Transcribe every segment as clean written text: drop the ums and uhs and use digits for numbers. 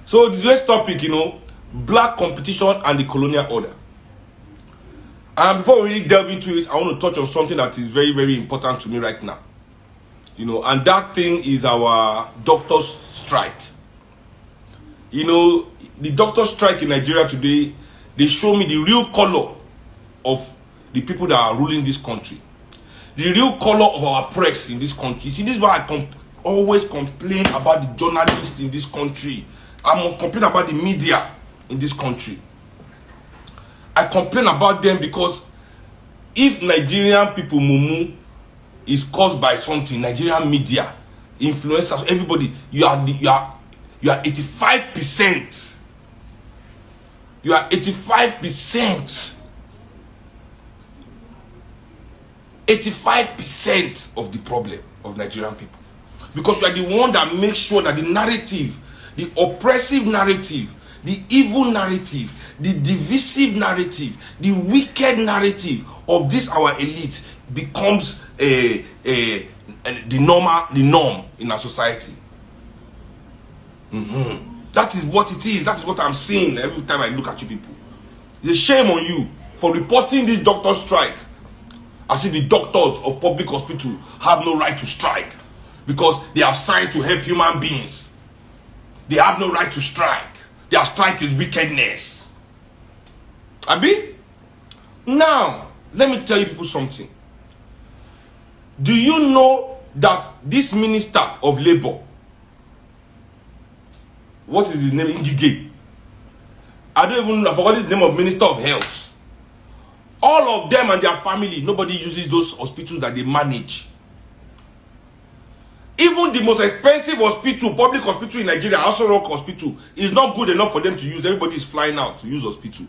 So today's topic, black competition and the colonial order. And before we really delve into it, I want to touch on something that is very, very important to me right now. And that thing is our doctors' strike. The doctors' strike in Nigeria today, they show me the real color of the people that are ruling this country. The real color of our press in this country. You see, this is why I always complain about the journalists in this country. I must complain about the media in this country. I complain about them because if Nigerian people mumu is caused by something, Nigerian media, influencers, everybody, you are 85%. You are 85%. 85% of the problem of Nigerian people. Because you are the one that makes sure that the narrative, the oppressive narrative, the evil narrative, the divisive narrative, the wicked narrative of this our elite becomes the norm in our society. That is what it is. That is what I'm seeing every time I look at you people. It's a shame on you for reporting this doctor strike as if the doctors of public hospital have no right to strike because they have signed to help human beings. They have no right to strike. Their strike is wickedness. Abi? Now, let me tell you people something. Do you know that this minister of labor, what is his name? Ngige. I don't even know. I forgot the name of minister of health. All of them and their family, nobody uses those hospitals that they manage. Even the most expensive hospital, public hospital in Nigeria, Aso Rock Hospital, is not good enough for them to use. Everybody is flying out to use hospital.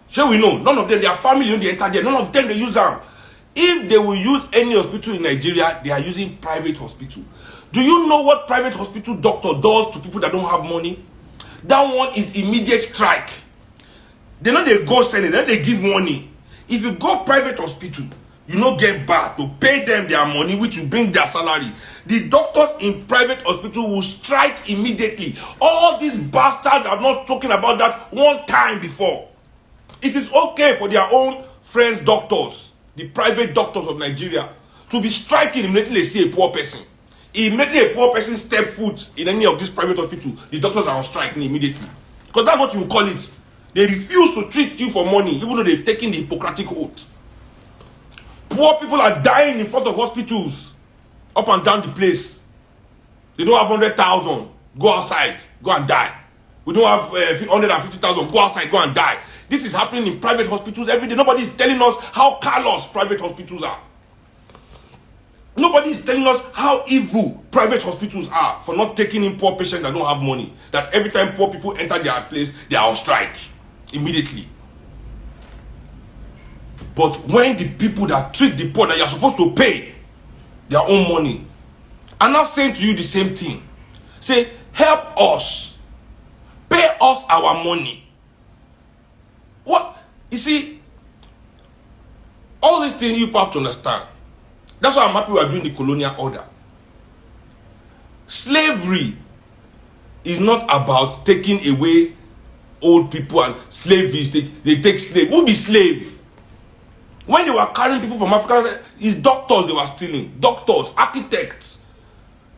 Shall we know? None of them, their family, they enter there. None of them, they use them. If they will use any hospital in Nigeria, they are using private hospital. Do you know what private hospital doctor does to people that don't have money? That one is immediate strike. They know they go sell it, then they give money. If you go private hospital, you don't get back to pay them their money, which will bring their salary. The doctors in private hospital will strike immediately. All these bastards are not talking about that one time before. It is okay for their own friends, doctors, the private doctors of Nigeria, to be striking immediately they see a poor person. Immediately a poor person step foot in any of these private hospitals, the doctors are on strike immediately. Because that's what you call it. They refuse to treat you for money, even though they've taken the Hippocratic oath. Poor people are dying in front of hospitals, up and down the place. They don't have 100,000, go outside, go and die. We don't have 150,000, go outside, go and die. This is happening in private hospitals every day. Nobody is telling us how callous private hospitals are. Nobody is telling us how evil private hospitals are for not taking in poor patients that don't have money. That every time poor people enter their place, they are on strike immediately. But when the people that treat the poor that you're supposed to pay their own money are now saying to you the same thing, say, help us, pay us our money. What? You see, all these things you have to understand. That's why I'm happy we are doing the colonial order. Slavery is not about taking away old people and slaves. They take slave. Who be slave? When they were carrying people from Africa, it's doctors they were stealing. Doctors, architects,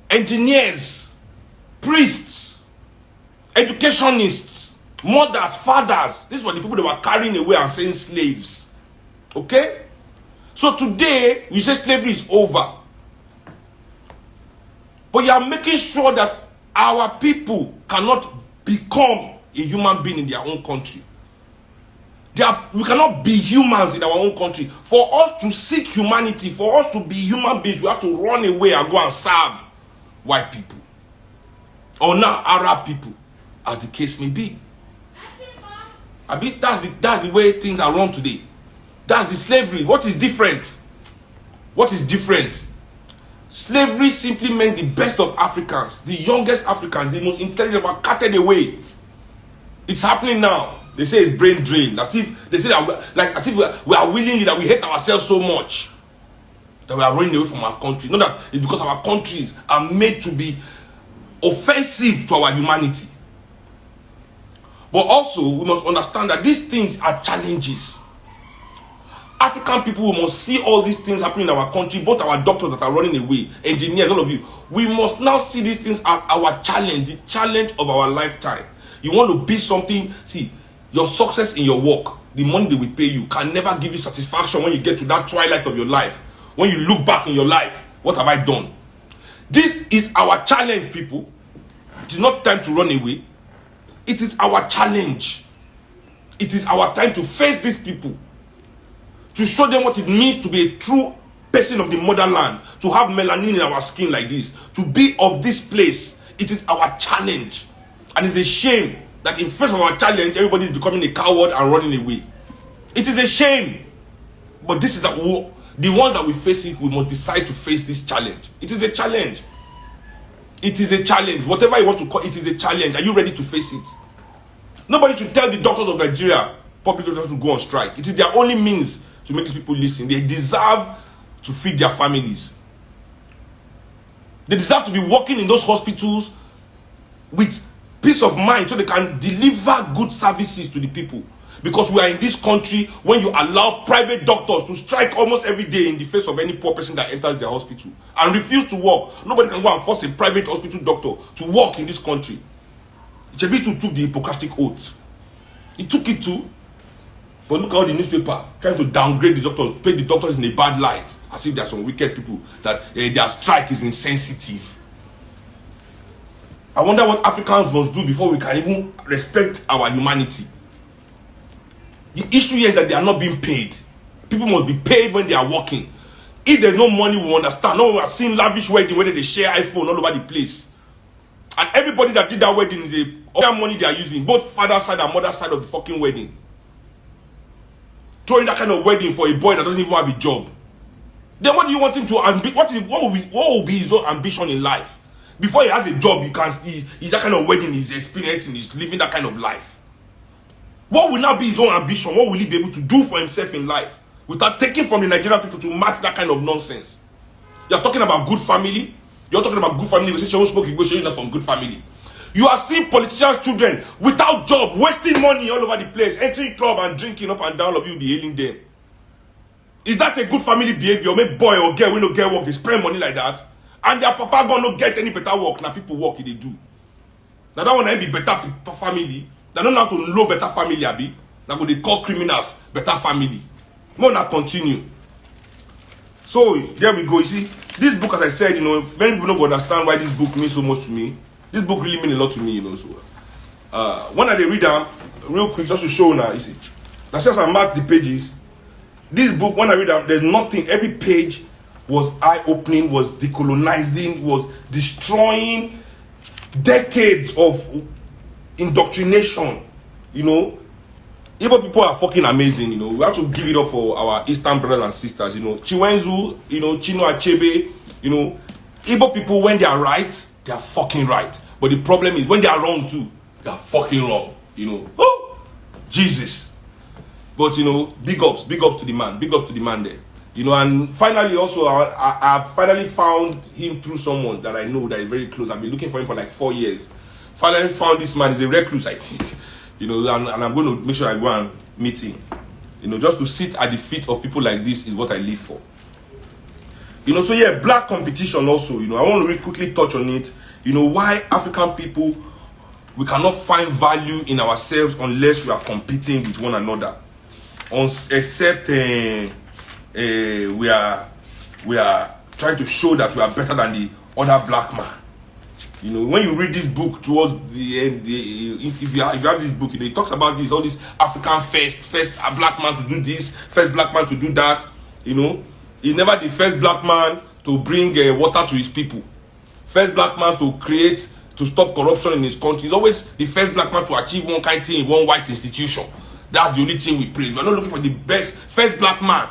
engineers, priests, educationists, mothers, fathers. These were the people they were carrying away and saying slaves. Okay? So today, we say slavery is over. But you are making sure that our people cannot become a human being in their own country. We cannot be humans in our own country. For us to seek humanity, for us to be human beings, we have to run away and go and serve white people. Or now Arab people, as the case may be. I mean, that's the way things are run today. That's the slavery. What is different? What is different? Slavery simply meant the best of Africans, the youngest Africans, the most intelligent, were carted away. It's happening now. They say it's brain drain. As if they say that as if we are willingly that we hate ourselves so much that we are running away from our country. Not that it's because our countries are made to be offensive to our humanity. But also, we must understand that these things are challenges. African people must see all these things happening in our country, both our doctors that are running away, engineers, all of you. We must now see these things as our challenge, the challenge of our lifetime. You want to be something, see, your success in your work, the money they will pay you, can never give you satisfaction when you get to that twilight of your life. When you look back in your life, what have I done? This is our challenge, people. It is not time to run away. It is our challenge. It is our time to face these people, to show them what it means to be a true person of the motherland, to have melanin in our skin like this, to be of this place. It is our challenge. And it's a shame that in face of our challenge, everybody is becoming a coward and running away. It is a shame. But this is the one that we face it, we must decide to face this challenge. It is a challenge. It is a challenge. Whatever you want to call it, is a challenge. Are you ready to face it? Nobody should tell the doctors of Nigeria, public doctors, to go on strike. It is their only means to make these people listen. They deserve to feed their families. They deserve to be working in those hospitals with peace of mind so they can deliver good services to the people. Because we are in this country when you allow private doctors to strike almost every day in the face of any poor person that enters their hospital and refuse to work. Nobody can go and force a private hospital doctor to work in this country. Chebitu took the Hippocratic oath. He took it too. But look at all the newspaper trying to downgrade the doctors, paint the doctors in a bad light, as if there are some wicked people, that their strike is insensitive. I wonder what Africans must do before we can even respect our humanity. The issue here is that they are not being paid. People must be paid when they are working. If there's no money, we understand. No, we are seeing lavish wedding where they share iPhone all over the place. And everybody that did that wedding is all that money they are using, both father side and mother side of the fucking wedding. Throwing that kind of wedding for a boy that doesn't even have a job. Then what do you want him to what will be his own ambition in life? Before he has a job, he's that kind of wedding he's experiencing, he's living that kind of life. What will now be his own ambition? What will he be able to do for himself in life without taking from the Nigerian people to match that kind of nonsense? You're talking about good family. You're talking about good family. You say, "Show smoke, you go show you from good family." You are seeing politicians' children without job, wasting money all over the place, entering club and drinking up and down. Of you be hailing them. Is that a good family behavior? Make boy or girl, we no get work, they spend money like that, and their papa gonna not get any better work. Now people work, they do. Now that one ain't be better family. They don't have to know better family, abi. Now go they call criminals better family. More not continue. So there we go. You see, this book, as I said, many people don't understand why this book means so much to me. This book really means a lot to me, So when I read them, real quick, just to show now, you see, now since I marked the pages, this book, when I read them, there's nothing. Every page was eye-opening, was decolonizing, was destroying decades of indoctrination. Igbo people are fucking amazing. We have to give it up for our Eastern brothers and sisters. Chinweizu, Chino Achebe. Igbo people, when they are right, they are fucking right. But the problem is when they are wrong too, they are fucking wrong. Oh, Jesus. But big ups to the man there. And finally also I finally found him through someone that I know that is very close. I've been looking for him for like 4 years. Finally found this man. He's a recluse, I think. And I'm going to make sure I go and meet him. Just to sit at the feet of people like this is what I live for. So yeah, black competition also, I want to really quickly touch on it. Why African people, we cannot find value in ourselves unless we are competing with one another. Except we are trying to show that we are better than the other black man. When you read this book towards the end, if you have this book, it talks about all this African first black man to do this, first black man to do that. He's never the first black man to bring water to his people, first black man to stop corruption in his country. He's always the first black man to achieve one kind of thing in one white institution. That's the only thing we praise. We are not looking for the first black man.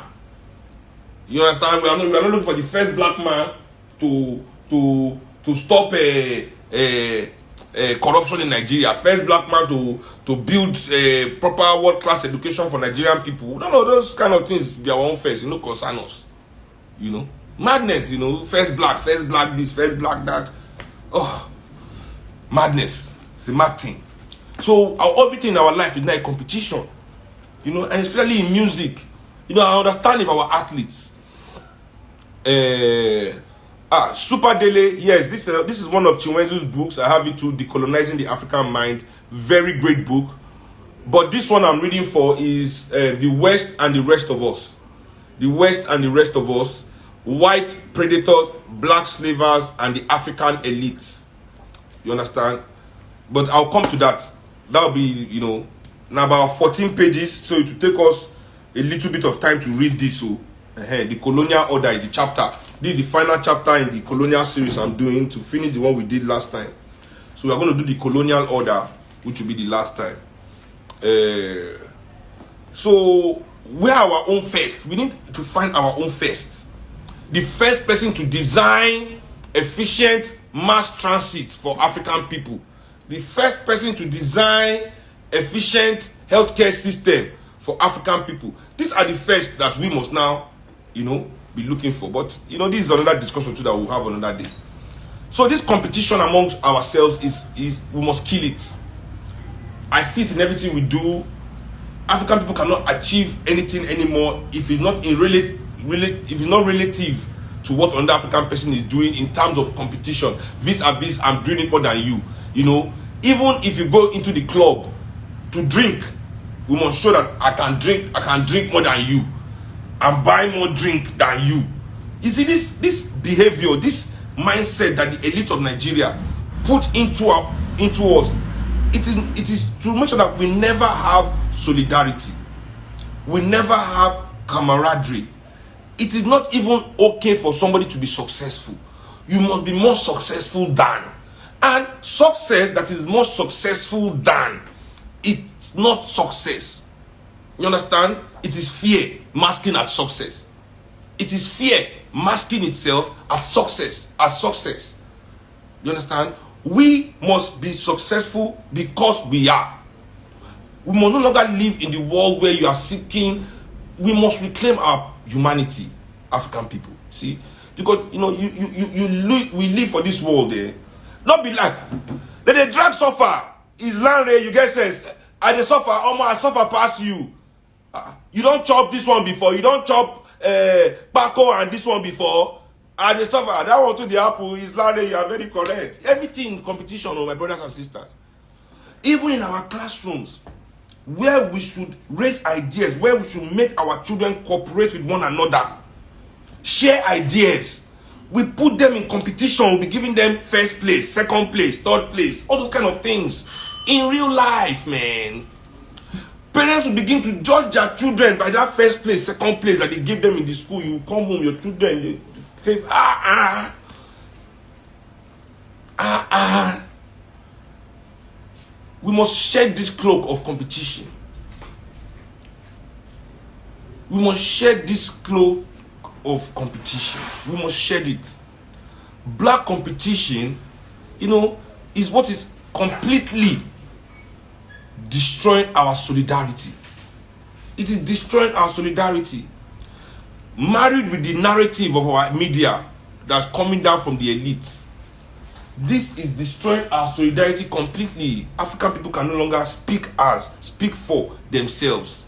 You understand? We are not looking for the first black man to stop corruption in Nigeria. First black man to build proper world-class education for Nigerian people. No, those kind of things be our own face. Concern us. Madness. First black this, first black that. Oh, Madness. It's a mad thing. So everything in our life is now a competition, you know, and especially in music. You know, I understand if our athletes. Super Dele, yes, this is one of Chinweizu's books. I have it too, Decolonizing the African Mind. Very great book. But this one I'm reading for is The West and the Rest of Us. The West and the Rest of Us. White predators, black slavers, and the African elites. You understand? But I'll come to that. That'll be, you know, now about 14 pages. So it will take us a little bit of time to read this. So, the colonial order is the chapter. This is the final chapter in the colonial series I'm doing to finish the one we did last time. So we're going to do the colonial order, which will be the last time. So we are our own first. We need to find our own first. The first person to design efficient mass transit for African people. The first person to design efficient healthcare system for African people. These are the first that we must now, you know, be looking for. But, you know, this is another discussion too that we'll have another day. So this competition amongst ourselves is we must kill it. I see it in everything we do. African people cannot achieve anything anymore if it's not relative to what another African person is doing in terms of competition. Vis-a-vis, I'm doing it more than you. You know, even if you go into the club to drink, we must show that I can drink more than you. I'm buying more drink than you. You see, this behavior, this mindset that the elite of Nigeria put into us, it is to make sure that we never have solidarity. We never have camaraderie. It is not even okay for somebody to be successful. You must be more successful than. And success that is more successful than, it's not success. You understand? It is fear masking at success. It is fear masking itself as success. You understand? We must be successful because we are. We must no longer live in the world where you are seeking. We must reclaim our humanity, African people. See? Because, you know, we live for this world there. Not be like, let the drag suffer. Is land you get sense. I suffer, I suffer past you. You don't chop this one before. You don't chop Paco and this one before. I suffer. That one to the apple is land you are very correct. Everything in competition, oh, my brothers and sisters. Even in our classrooms, where we should raise ideas, where we should make our children cooperate with one another, share ideas. We put them in competition. We'll be giving them first place, second place, third place, all those kind of things. In real life, man, parents will begin to judge their children by that first place, second place that they give them in the school. You come home, your children, they say, We must shed this cloak of competition. We must shed this cloak of competition. We must shed it. Black competition, you know, is what is completely destroying our solidarity. It is destroying our solidarity. Married with the narrative of our media that's coming down from the elites. This is destroying our solidarity completely. African people can no longer speak for themselves.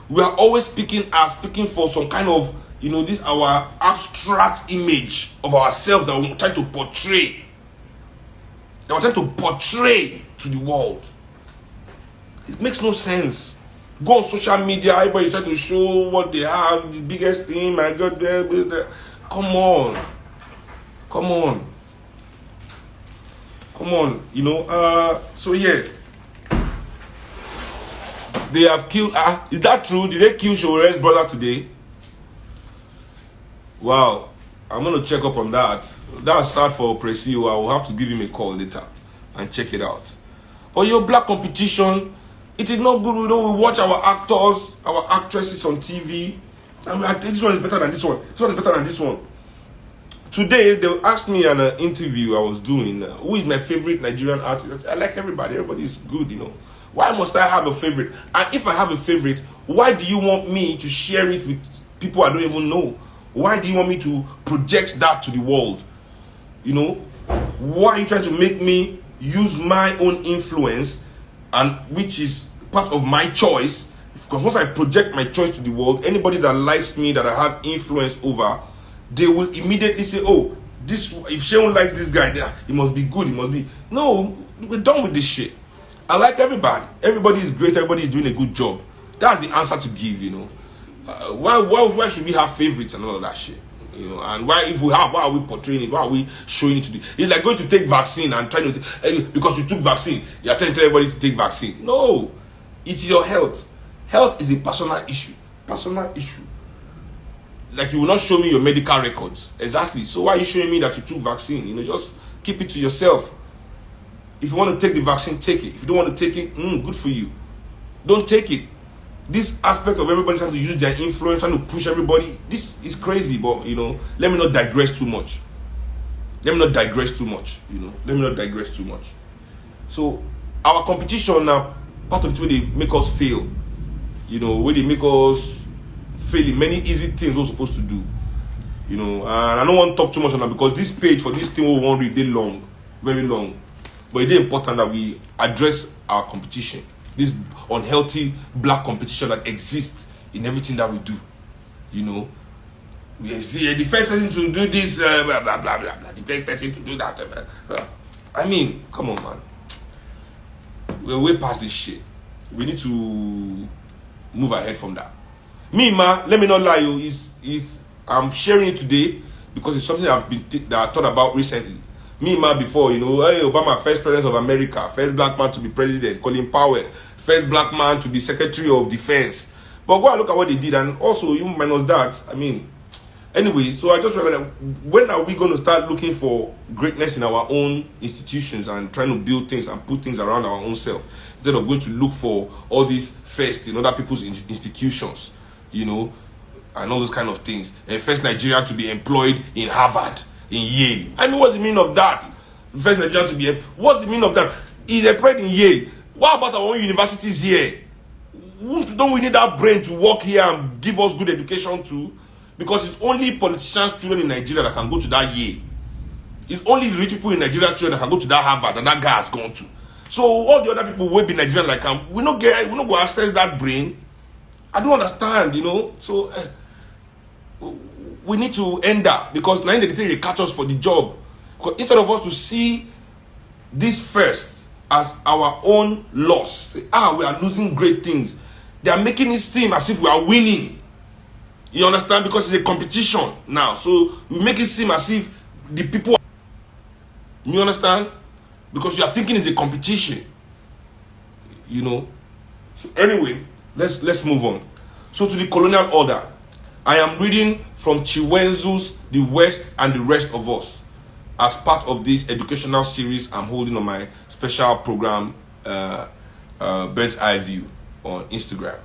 We are always speaking for some kind of, you know, this our abstract image of ourselves that we're trying to portray. That we're trying to portray to the world. It makes no sense. Go on social media, everybody try to show what they have, the biggest thing, my God, come on. Come on, you know, so yeah. They have killed, is that true? Did they kill Shore's brother today? Wow, I'm going to check up on that. That's sad for Presio. I will have to give him a call later and check it out. But your black competition, it is not good. We watch our actors, our actresses on TV, and we this one is better than this one. This one is better than this one. Today, they asked me in an interview I was doing, who is my favorite Nigerian artist? I like everybody. Everybody is good, you know. Why must I have a favorite? And if I have a favorite, why do you want me to share it with people I don't even know? Why do you want me to project that to the world? You know, why are you trying to make me use my own influence, and which is part of my choice? Because once I project my choice to the world, anybody that likes me, that I have influence over, they will immediately say, oh, this, if Sheon likes this guy, he must be good, he must be. No, we're done with this shit. I like everybody. Everybody is great, everybody is doing a good job. That's the answer to give, you know. Why should we have favorites and all of that shit? You know, and why, if we have, why are we portraying it? Why are we showing it to the? It's like going to take vaccine and trying to, because you took vaccine, you're trying to tell everybody to take vaccine. No, it's your health. Health is a personal issue. Personal issue. Like, you will not show me your medical records. Exactly. So why are you showing me that you took vaccine? You know, just keep it to yourself. If you want to take the vaccine, take it. If you don't want to take it, good for you. Don't take it. This aspect of everybody trying to use their influence, trying to push everybody, this is crazy. But, you know, let me not digress too much. Let me not digress too much. You know, let me not digress too much. So, our competition now, part of it where they make us fail. You know, where they make us fail in many easy things we're supposed to do. You know, and I don't want to talk too much on that, because this page for this thing we won't read long, very long. But it's important that we address our competition, this unhealthy black competition that exists in everything that we do. You know, we see the first person to do this, blah blah blah blah, the first person to do that. I mean, come on, man. We're way past this shit. We need to move ahead from that. Me, man, let me not lie, you. I'm sharing it today because it's something that I thought about recently. Me, man, before, you know, hey, Obama, first president of America, first black man to be president, Colin Powell, first black man to be Secretary of Defense. But go and look at what they did, and also, even minus that, I mean, anyway, so I just realized that when are we going to start looking for greatness in our own institutions and trying to build things and put things around our own self, instead of going to look for all these first in other people's institutions, you know, and all those kind of things. And first Nigeria to be employed in Harvard, in Yale. I mean, what's the meaning of that? First Nigeria to be, what's the meaning of that? He's employed in Yale. What about our own universities here? Don't we need that brain to work here and give us good education too? Because it's only politicians' children in Nigeria that can go to that Yale. It's only rich people in Nigeria children that can go to that Harvard that guy has gone to. So all the other people will be Nigerian like we not go access that brain. I don't understand, you know. So we need to end that, because now they catch us for the job. Instead of us to see this first as our own loss, say, we are losing great things. They are making it seem as if we are winning. You understand? Because it's a competition now. So we make it seem as if the people. You understand? Because you are thinking it's a competition. You know. So anyway, let's move on. So to the colonial order, I am reading from Chinweizu's The West and the Rest of Us as part of this educational series I'm holding on my special program, Bird's Eye View, on Instagram.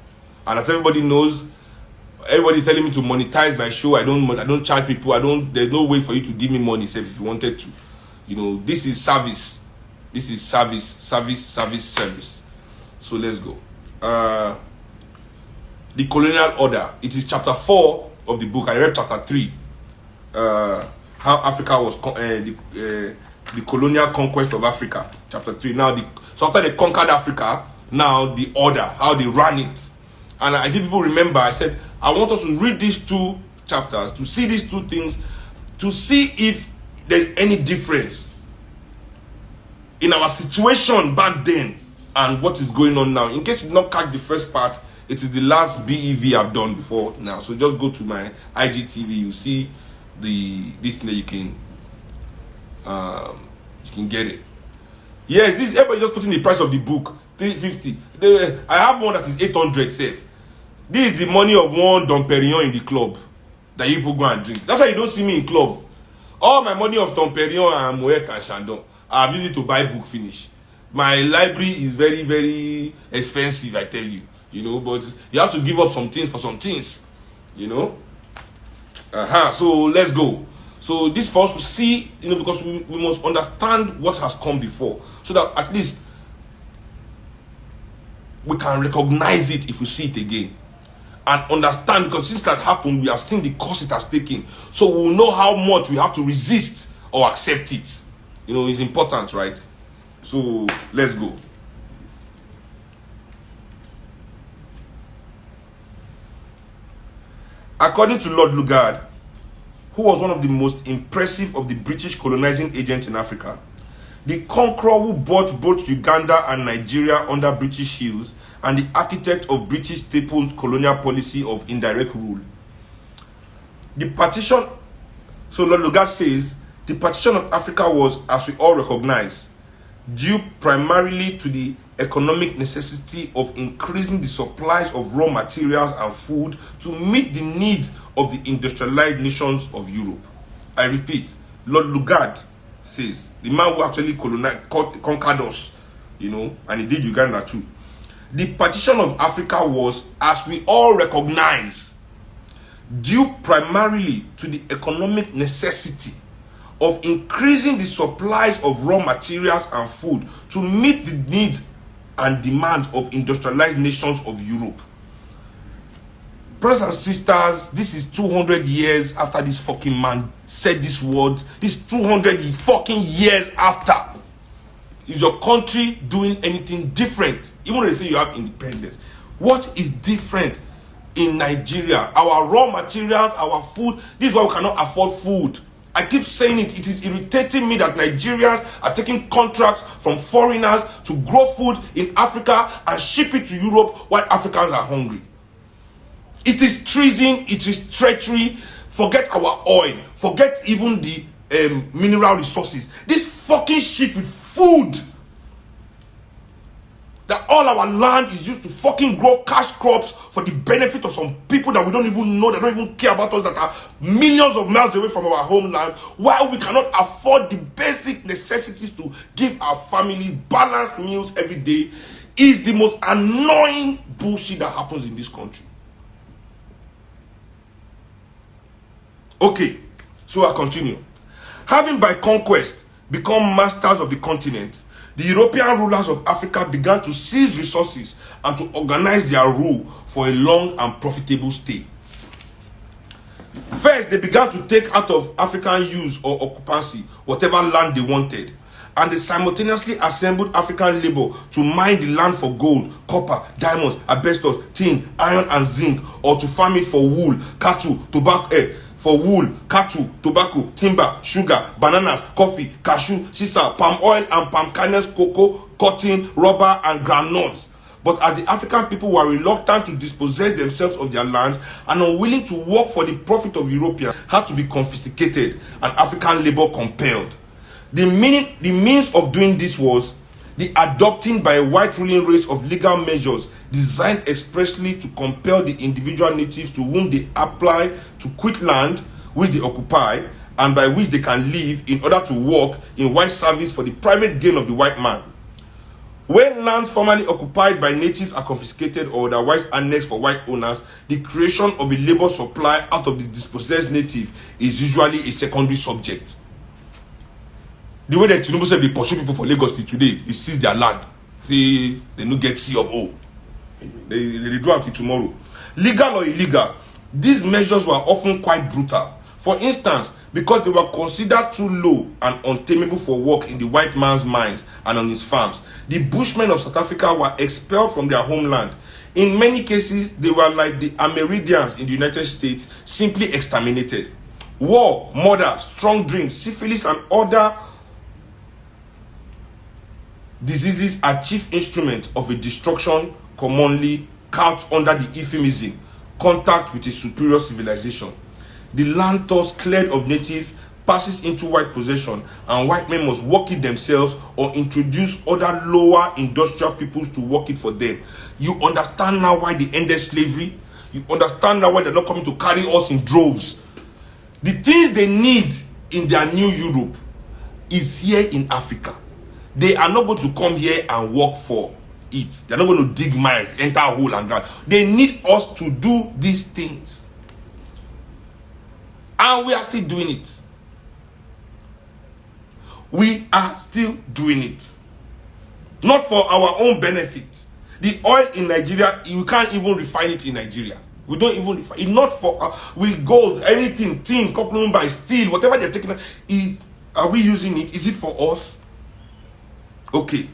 And as everybody knows, everybody's telling me to monetize my show. I don't charge people. There's no way for you to give me money, say, if you wanted to. You know, this is service. This is service. So let's go. The colonial order. It is chapter 4 of the book. I read chapter 3. How Africa was the colonial conquest of Africa. Chapter 3. So after they conquered Africa, now the order, how they ran it. And I think people remember, I said, I want us to read these 2 chapters, to see these 2 things, to see if there's any difference in our situation back then and what is going on now. In case you did not catch the first part, it is the last BEV I've done before now. So just go to my IGTV, you see this thing that you can get it. Yes, this everybody just putting the price of the book, $350. I have one that is 800 safe. This is the money of one Dom Perignon in the club that you people go and drink. That's why you don't see me in club. All my money of Dom Perignon and Moet and Chandon, I've used it to buy book finish. My library is very, very expensive, I tell you. You know, but you have to give up some things for some things. You know? So let's go. So this for us to see, you know, because we must understand what has come before, so that at least we can recognize it if we see it again. And understand, because since that happened, we have seen the course it has taken. So we will know how much we have to resist or accept it. You know, it's important, right? So let's go. According to Lord Lugard, who was one of the most impressive of the British colonizing agents in Africa, the conqueror who bought both Uganda and Nigeria under British heels, and the architect of British staple colonial policy of indirect rule. The partition, so Lord Lugard says, the partition of Africa was, as we all recognize, due primarily to the economic necessity of increasing the supplies of raw materials and food to meet the needs of the industrialized nations of Europe. I repeat, Lord Lugard says, the man who actually conquered us, you know, and he did Uganda too. The partition of Africa was, as we all recognize, due primarily to the economic necessity of increasing the supplies of raw materials and food to meet the needs and demands of industrialized nations of Europe. Brothers and sisters, this is 200 years after this fucking man said these words. This 200 fucking years after. Is your country doing anything different? Even though they say you have independence. What is different in Nigeria? Our raw materials, our food. This is why we cannot afford food. I keep saying it. It is irritating me that Nigerians are taking contracts from foreigners to grow food in Africa and ship it to Europe while Africans are hungry. It is treason. It is treachery. Forget our oil. Forget even the mineral resources. This fucking shit with food. That all our land is used to fucking grow cash crops for the benefit of some people that we don't even know, that don't even care about us, that are millions of miles away from our homeland, while we cannot afford the basic necessities to give our family balanced meals every day, is the most annoying bullshit that happens in this country. Okay, so I continue. Having by conquest become masters of the continent, the European rulers of Africa began to seize resources and to organize their rule for a long and profitable stay. First, they began to take out of African use or occupancy whatever land they wanted, and they simultaneously assembled African labor to mine the land for gold, copper, diamonds, asbestos, tin, iron, and zinc, or to farm it for wool, cattle, tobacco, timber, sugar, bananas, coffee, cashew, sisal, palm oil and palm kernels, cocoa, cotton, rubber, and groundnuts. But as the African people were reluctant to dispossess themselves of their lands and unwilling to work for the profit of Europeans, had to be confiscated and African labor compelled. The means of doing this was the adopting by a white ruling race of legal measures designed expressly to compel the individual natives to whom they apply to quit land which they occupy and by which they can live in order to work in white service for the private gain of the white man. When lands formerly occupied by natives are confiscated or otherwise annexed for white owners, the creation of a labor supply out of the dispossessed native is usually a secondary subject. The way that Tinubu said they pursue people for Lagos today, they seize their land. See, they don't get C of O. They do until tomorrow. Legal or illegal, these measures were often quite brutal. For instance, because they were considered too low and untamable for work in the white man's mines and on his farms, the Bushmen of South Africa were expelled from their homeland. In many cases, they were like the Amerindians in the United States, simply exterminated. War, murder, strong drink, syphilis, and other diseases are chief instruments of a destruction commonly couched under the euphemism contact with a superior civilization. The land thus cleared of natives passes into white possession, and white men must work it themselves or introduce other lower industrial peoples to work it for them. You understand now why they ended slavery? You understand now why they're not coming to carry us in droves? The things they need in their new Europe is here in Africa. They are not going to come here and work for it. They're not going to dig mines, enter a hole and ground. They need us to do these things. And we are still doing it. We are still doing it. Not for our own benefit. The oil in Nigeria, you can't even refine it in Nigeria. We don't even refine it. Not for, we gold, anything, tin, copper, by steel, whatever they're taking, is Are we using it? Is it for us? Okay.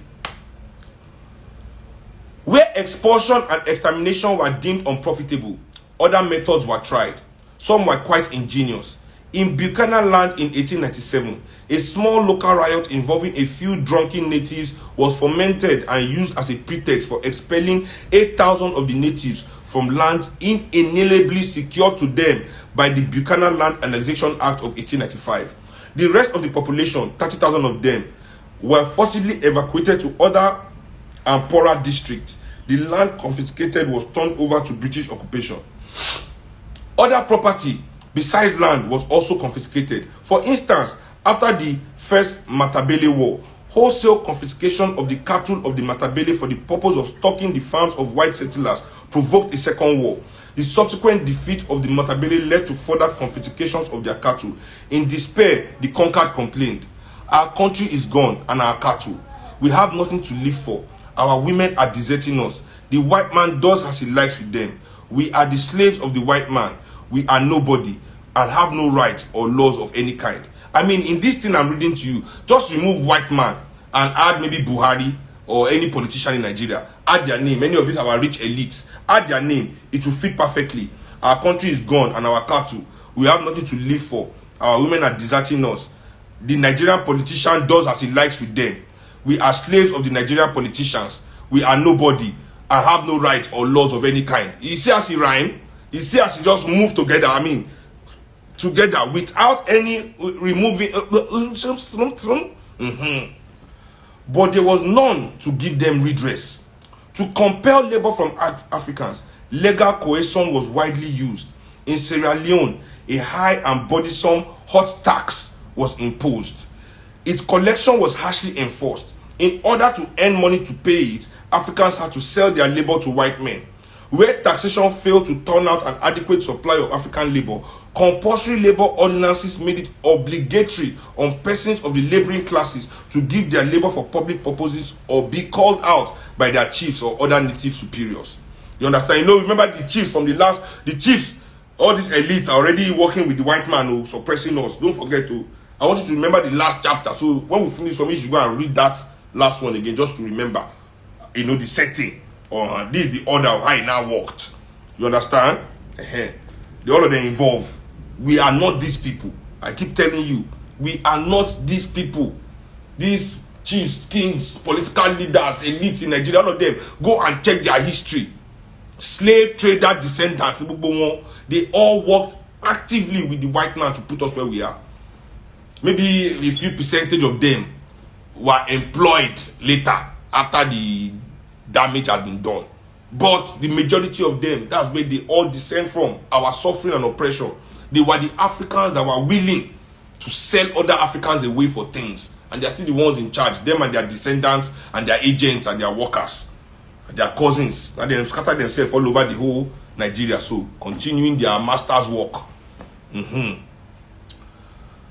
Where expulsion and extermination were deemed unprofitable, other methods were tried. Some were quite ingenious. In Buchanan Land in 1897, a small local riot involving a few drunken natives was fomented and used as a pretext for expelling 8,000 of the natives from lands inalienably secured to them by the Buchanan Land Annexation Act of 1895. The rest of the population, 30,000 of them, were forcibly evacuated to other and poorer districts. The land confiscated was turned over to British occupation. Other property besides land was also confiscated. For instance, after the First Matabele War, wholesale confiscation of the cattle of the Matabele for the purpose of stocking the farms of white settlers provoked a second war. The subsequent defeat of the Matabele led to further confiscations of their cattle. In despair, the conquered complained, "Our country is gone and our cattle. We have nothing to live for. Our women are deserting us. The white man does as he likes with them. We are the slaves of the white man. We are nobody and have no rights or laws of any kind." I mean, in this thing I'm reading to you, just remove white man and add maybe Buhari or any politician in Nigeria. Add their name. Many of these are our rich elites. Add their name. It will fit perfectly. Our country is gone and our cattle. We have nothing to live for. Our women are deserting us. The Nigerian politician does as he likes with them. We are slaves of the Nigerian politicians. We are nobody and have no rights or laws of any kind. You see as he rhyme? You see as he just move together? I mean, together without any removing. But there was none to give them redress. To compel labor from Africans, legal coercion was widely used. In Sierra Leone, a high and burdensome hot tax was imposed. Its collection was harshly enforced. In order to earn money to pay it, Africans had to sell their labor to white men. Where taxation failed to turn out an adequate supply of African labor, compulsory labor ordinances made it obligatory on persons of the laboring classes to give their labor for public purposes or be called out by their chiefs or other native superiors. You understand? You know, remember the chiefs from the chiefs, all these elites are already working with the white man who suppressing us. Don't forget to, I want you to remember the last chapter. So when we finish from it, you should go and read that last one again, just to remember, you know, the setting, or this is the order of how it now worked. You understand? The order they involve. We are not these people. I keep telling you, we are not these people. These chiefs, kings, political leaders, elites in Nigeria, all of them, go and check their history. Slave trader descendants, they all worked actively with the white man to put us where we are. Maybe a few percentage of them were employed later after the damage had been done. But the majority of them, that's where they all descend from, our suffering and oppression. They were the Africans that were willing to sell other Africans away for things. And they are still the ones in charge. Them and their descendants and their agents and their workers. And their cousins. And they scatter themselves all over the whole Nigeria. So, continuing their master's work. In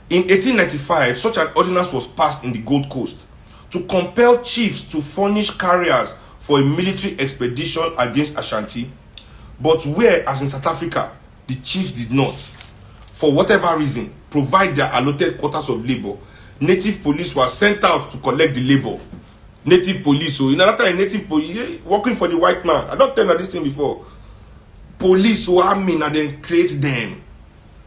1895, such an ordinance was passed in the Gold Coast to compel chiefs to furnish carriers for a military expedition against Ashanti. But where, as in South Africa, the chiefs did not, for whatever reason, provide their allotted quotas of labor, native police were sent out to collect the labor. Native police, so in another time, native police working for the white man. I don't tell you this thing before. Police who are mean and then create them.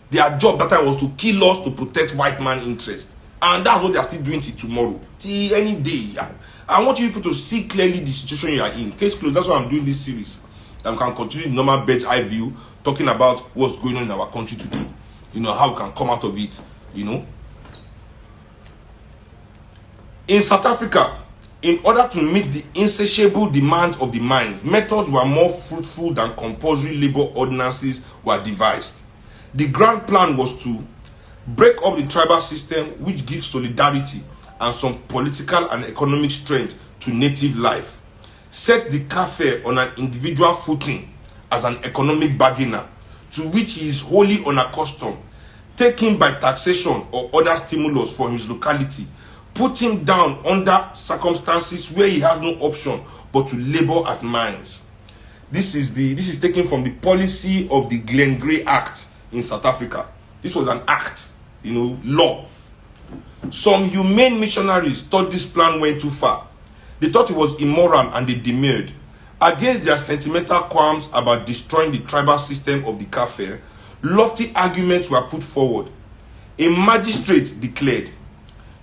Their job that time was to kill us to protect white man interest. And that's what they are still doing till tomorrow. Till any day. I want you people to see clearly the situation you are in. Case closed. That's why I'm doing this series. That we can continue the normal bird's eye view, talking about what's going on in our country today. You know, how we can come out of it, you know. In South Africa, in order to meet the insatiable demands of the mines, methods were more fruitful than compulsory labor ordinances were devised. The grand plan was to break up the tribal system, which gives solidarity and some political and economic strength to native life, set the Kafir on an individual footing as an economic bargainer, to which he is wholly unaccustomed, take him by taxation or other stimulus for his locality, put him down under circumstances where he has no option but to labor at mines. This is taken from the policy of the Glen Grey Act in South Africa. This was an act, you know, law Some humane missionaries thought this plan went too far. They thought it was immoral and they demurred. Against their sentimental qualms about destroying the tribal system of the Kafir, lofty arguments were put forward. A magistrate declared,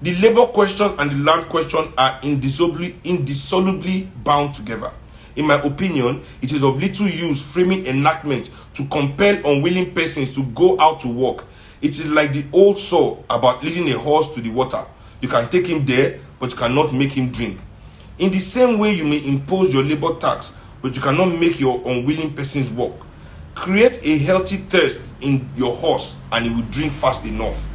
the labor question and the land question are indissolubly bound together. In my opinion, it is of little use framing enactment to compel unwilling persons to go out to work. It is like the old saw about leading a horse to the water. You can take him there, but you cannot make him drink. In the same way, you may impose your labor tax, but you cannot make your unwilling persons work. Create a healthy thirst in your horse, and he will drink fast enough.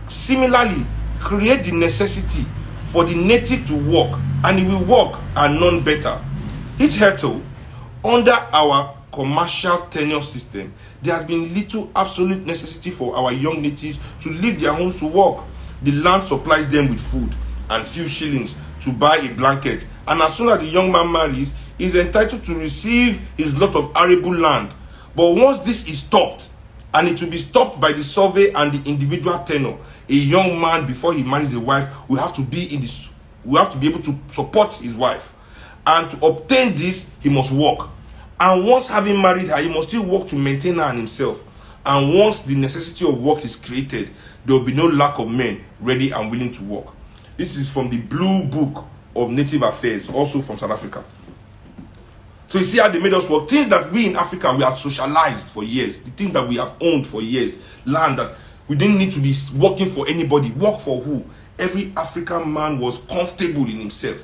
Similarly, create the necessity for the native to work, and he will work, and none better. Hitherto, under our commercial tenure system, there has been little absolute necessity for our young natives to leave their homes to work. The land supplies them with food and few shillings to buy a blanket, and as soon as the young man marries, he is entitled to receive his lot of arable land. But once this is stopped, and it will be stopped by the survey and the individual tenure, a young man before he marries a wife will have to be able to support his wife, and to obtain this he must work. And once having married her, he must still work to maintain her and himself. And once the necessity of work is created, there will be no lack of men ready and willing to work. This is from the Blue Book of Native Affairs, also from South Africa. So you see how they made us work. Things that we in Africa, we have socialized for years. The things that we have owned for years. Land that we didn't need to be working for anybody. Work for who? Every African man was comfortable in himself.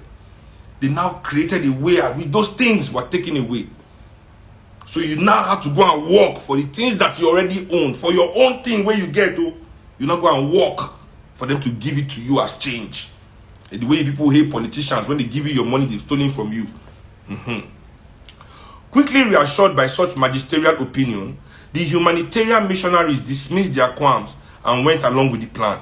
They now created a way at which those things were taken away. So you now have to go and work for the things that you already own. For your own thing where you get to, you now go and work for them to give it to you as change. And the way people hate politicians, when they give you your money, they've stolen from you. Quickly reassured by such magisterial opinion, the humanitarian missionaries dismissed their qualms and went along with the plan.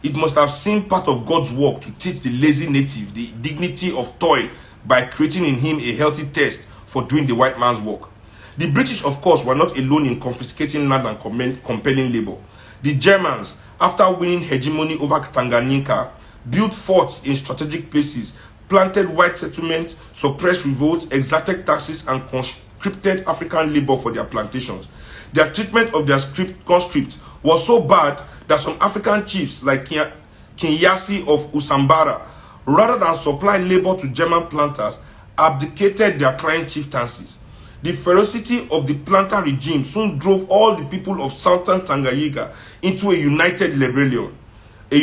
It must have seemed part of God's work to teach the lazy native the dignity of toil by creating in him a healthy thirst for doing the white man's work. The British, of course, were not alone in confiscating land and compelling labor. The Germans, after winning hegemony over Tanganyika, built forts in strategic places, planted white settlements, suppressed revolts, exacted taxes, and conscripted African labor for their plantations. Their treatment of their conscripts was so bad that some African chiefs like Chinweizu of Usambara, rather than supply labor to German planters, abdicated their client chieftaincies. The ferocity of the planter regime soon drove all the people of southern Tanganyika into a united rebellion, the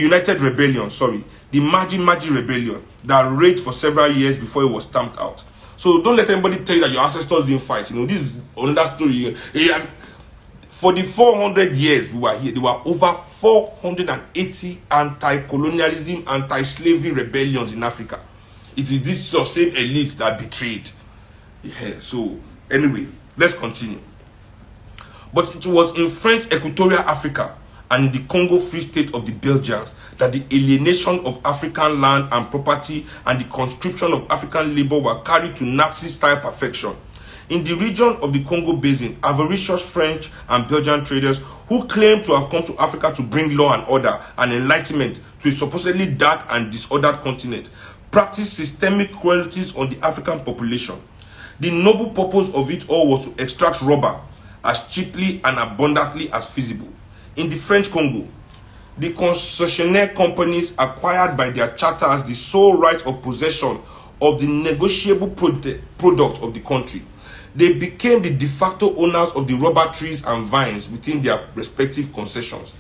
Maji rebellion that raged for several years before it was stamped out. So don't let anybody tell you that your ancestors didn't fight. This is another story. For the 400 years we were here, there were over 480 anti-colonialism, anti-slavery rebellions in Africa. It is this same elite that betrayed. So anyway, let's continue. But it was in French Equatorial Africa and in the Congo Free State of the Belgians that the alienation of African land and property and the conscription of African labor were carried to Nazi-style perfection. In the region of the Congo Basin, avaricious French and Belgian traders who claimed to have come to Africa to bring law and order and enlightenment to a supposedly dark and disordered continent practiced systemic cruelties on the African population. The noble purpose of it all was to extract rubber as cheaply and abundantly as feasible. In the French Congo, the concessionaire companies acquired by their charters the sole right of possession of the negotiable product of the country. They became the de facto owners of the rubber trees and vines within their respective concessions.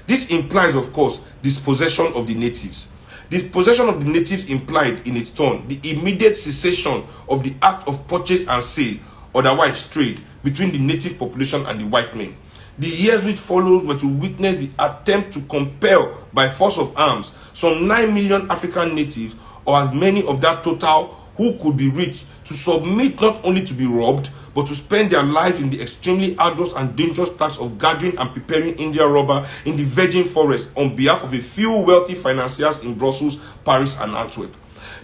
This implies, of course, dispossession of the natives. Dispossession of the natives implied, in its turn, the immediate cessation of the act of purchase and sale, otherwise trade, between the native population and the white men. The years which followed were to witness the attempt to compel, by force of arms, some 9 million African natives, or as many of that total who could be reached, to submit not only to be robbed, but to spend their lives in the extremely arduous and dangerous task of gathering and preparing India rubber in the virgin forest on behalf of a few wealthy financiers in Brussels, Paris, and Antwerp.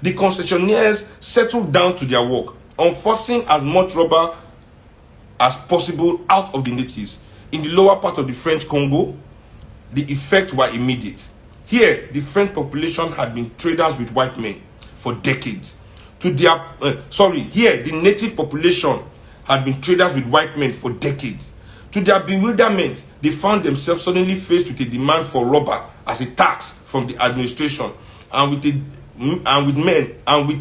The concessionaires settled down to their work, enforcing as much rubber as possible out of the natives. In the lower part of the French Congo, the effects were immediate. Here, the French population had been traders with white men for decades. Here, the native population had been traders with white men for decades. To their bewilderment, they found themselves suddenly faced with a demand for rubber as a tax from the administration, and with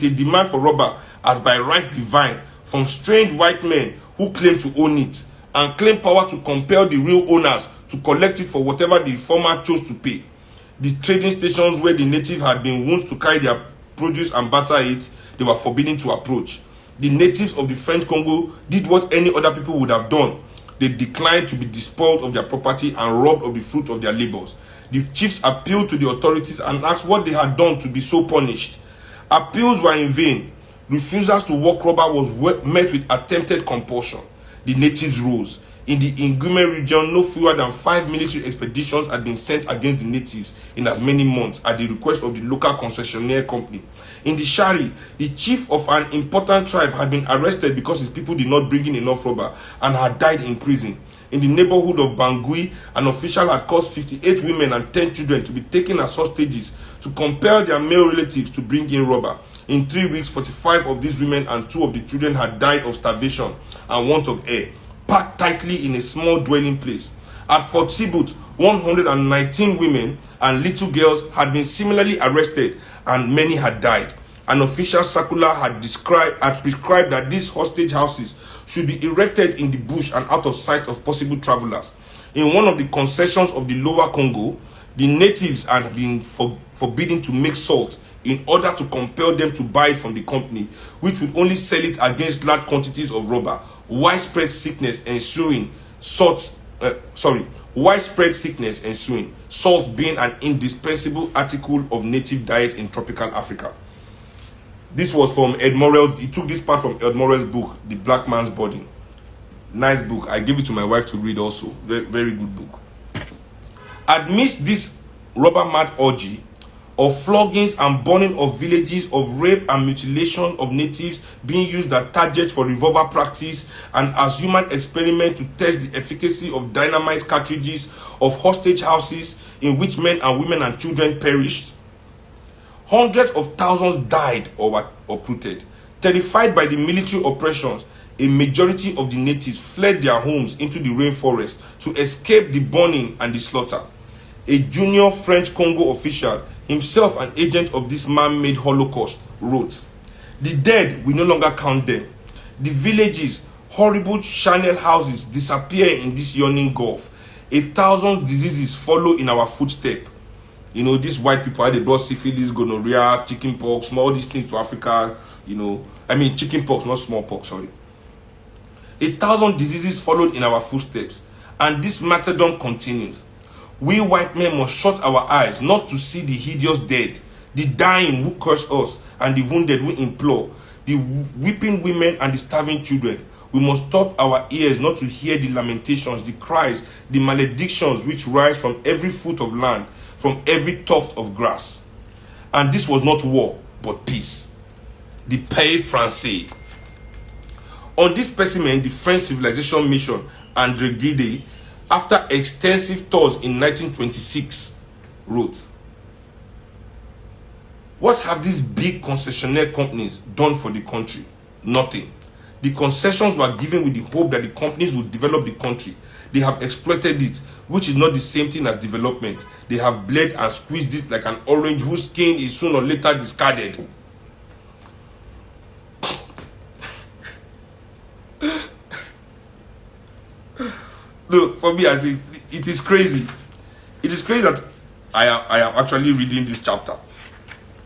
a demand for rubber as by right divine from strange white men who claimed to own it and claimed power to compel the real owners to collect it for whatever the former chose to pay. The trading stations where the natives had been wont to carry their produce and barter it, they were forbidden to approach. The natives of the French Congo did what any other people would have done. They declined to be despoiled of their property and robbed of the fruit of their labors. The chiefs appealed to the authorities and asked what they had done to be so punished. Appeals were in vain. Refusals to work rubber was met with attempted compulsion. The natives rose. In the Ngueme region, no fewer than 5 military expeditions had been sent against the natives in as many months at the request of the local concessionaire company. In the Shari, the chief of an important tribe had been arrested because his people did not bring in enough rubber and had died in prison. In the neighborhood of Bangui, an official had caused 58 women and 10 children to be taken as hostages to compel their male relatives to bring in rubber. In 3 weeks, 45 of these women and 2 of the children had died of starvation and want of air, packed tightly in a small dwelling place. At Fort Sibut, 119 women and little girls had been similarly arrested and many had died. An official circular had prescribed that these hostage houses should be erected in the bush and out of sight of possible travelers. In one of the concessions of the Lower Congo, the natives had been forbidden to make salt in order to compel them to buy it from the company, which would only sell it against large quantities of rubber. Widespread sickness ensuing, salt being an indispensable article of native diet in tropical Africa. This was from Ed Morrell's, he took this part from Ed Morrell's book, The Black Man's Body. Nice book. I gave it to my wife to read also. Very, very good book. Amidst this rubber mad orgy of floggings and burning of villages, of rape and mutilation of natives being used as targets for revolver practice and as human experiment to test the efficacy of dynamite cartridges, of hostage houses in which men and women and children perished, hundreds of thousands died or were uprooted. Terrified by the military oppressions, a majority of the natives fled their homes into the rainforest to escape the burning and the slaughter. A junior French Congo official, himself an agent of this man-made Holocaust, wrote, "The dead, we no longer count them. The villages, horrible charnel houses disappear in this yawning gulf. 1,000 diseases follow in our footstep." You know, these white people, they brought syphilis, gonorrhea, chickenpox, all these things to Africa, chickenpox, not smallpox, sorry. 1,000 diseases followed in our footsteps, and this martyrdom continues. We white men must shut our eyes not to see the hideous dead, the dying who curse us, and the wounded who implore, the weeping women and the starving children. We must stop our ears not to hear the lamentations, the cries, the maledictions which rise from every foot of land, from every tuft of grass. And this was not war, but peace. The Pays Français. On this specimen, the French civilization mission, André Gide, after extensive tours in 1926, wrote, "What have these big concessionaire companies done for the country? Nothing. The concessions were given with the hope that the companies would develop the country. They have exploited it, which is not the same thing as development. They have bled and squeezed it like an orange whose skin is sooner or later discarded." Look, for me, I say it is crazy. It is crazy that I am actually reading this chapter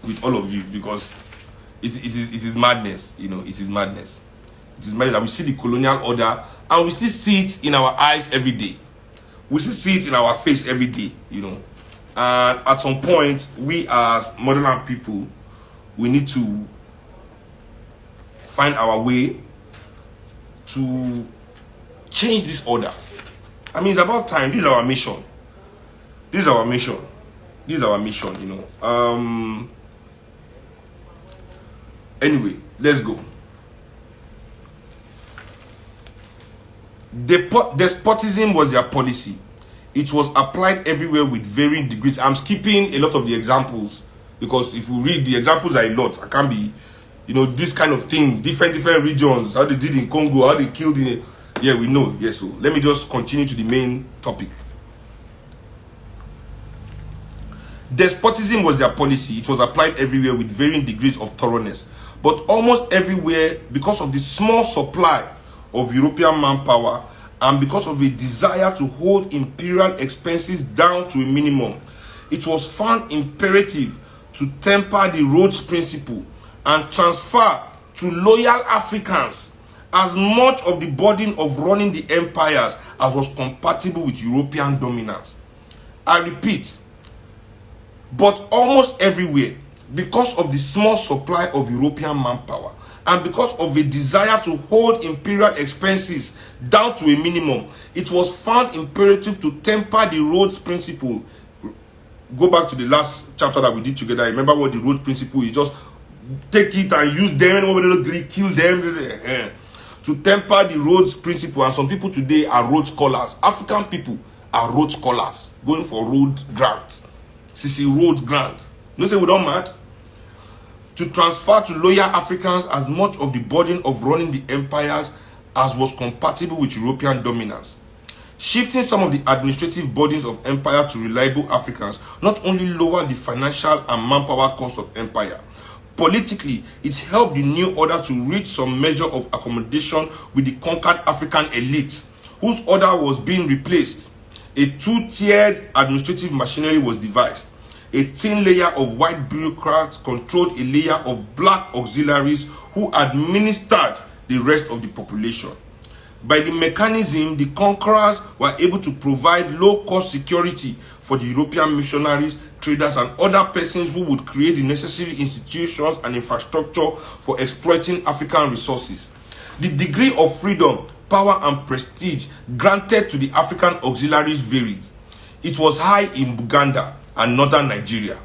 with all of you, because it is madness. You know, it is madness. It is madness that we see the colonial order and we still see it in our eyes every day. We still see it in our face every day. You know, and at some point, we as motherland people, we need to find our way to change this order. I mean, it's about time. This is our mission. This is our mission. This is our mission, you know. Anyway, let's go. Despotism was their policy. it was applied everywhere with varying degrees. I'm skipping a lot of the examples because if you read the examples are a lot. I can't be, this kind of thing, different regions, how they did in Congo, how they killed in. Yeah, we know. Yes, so let me just continue to the main topic. Despotism was their policy. It was applied everywhere with varying degrees of thoroughness. But almost everywhere, because of the small supply of European manpower and because of a desire to hold imperial expenses down to a minimum, it was found imperative to temper the Rhodes Principle and transfer to loyal Africans as much of the burden of running the empires as was compatible with European dominance. I repeat, but almost everywhere, because of the small supply of European manpower and because of a desire to hold imperial expenses down to a minimum, it was found imperative to temper the Rhodes Principle. Go back to the last chapter that we did together. Remember what the Rhodes Principle is? Just take it and use them, and nobody will agree, kill them. To temper the Rhodes Principle. And some people today are Rhodes scholars. African people are Rhodes scholars going for Rhodes grants. CC Rhodes grant. No say we don't mad. To transfer to loyal Africans as much of the burden of running the empires as was compatible with European dominance. Shifting some of the administrative burdens of empire to reliable Africans not only lowered the financial and manpower cost of empire. Politically, it helped the new order to reach some measure of accommodation with the conquered African elites, whose order was being replaced. A two-tiered administrative machinery was devised. A thin layer of white bureaucrats controlled a layer of black auxiliaries who administered the rest of the population. By the mechanism, the conquerors were able to provide low-cost security for the European missionaries, traders, and other persons who would create the necessary institutions and infrastructure for exploiting African resources. The degree of freedom, power, and prestige granted to the African auxiliaries varied. It was high in Uganda and northern Nigeria,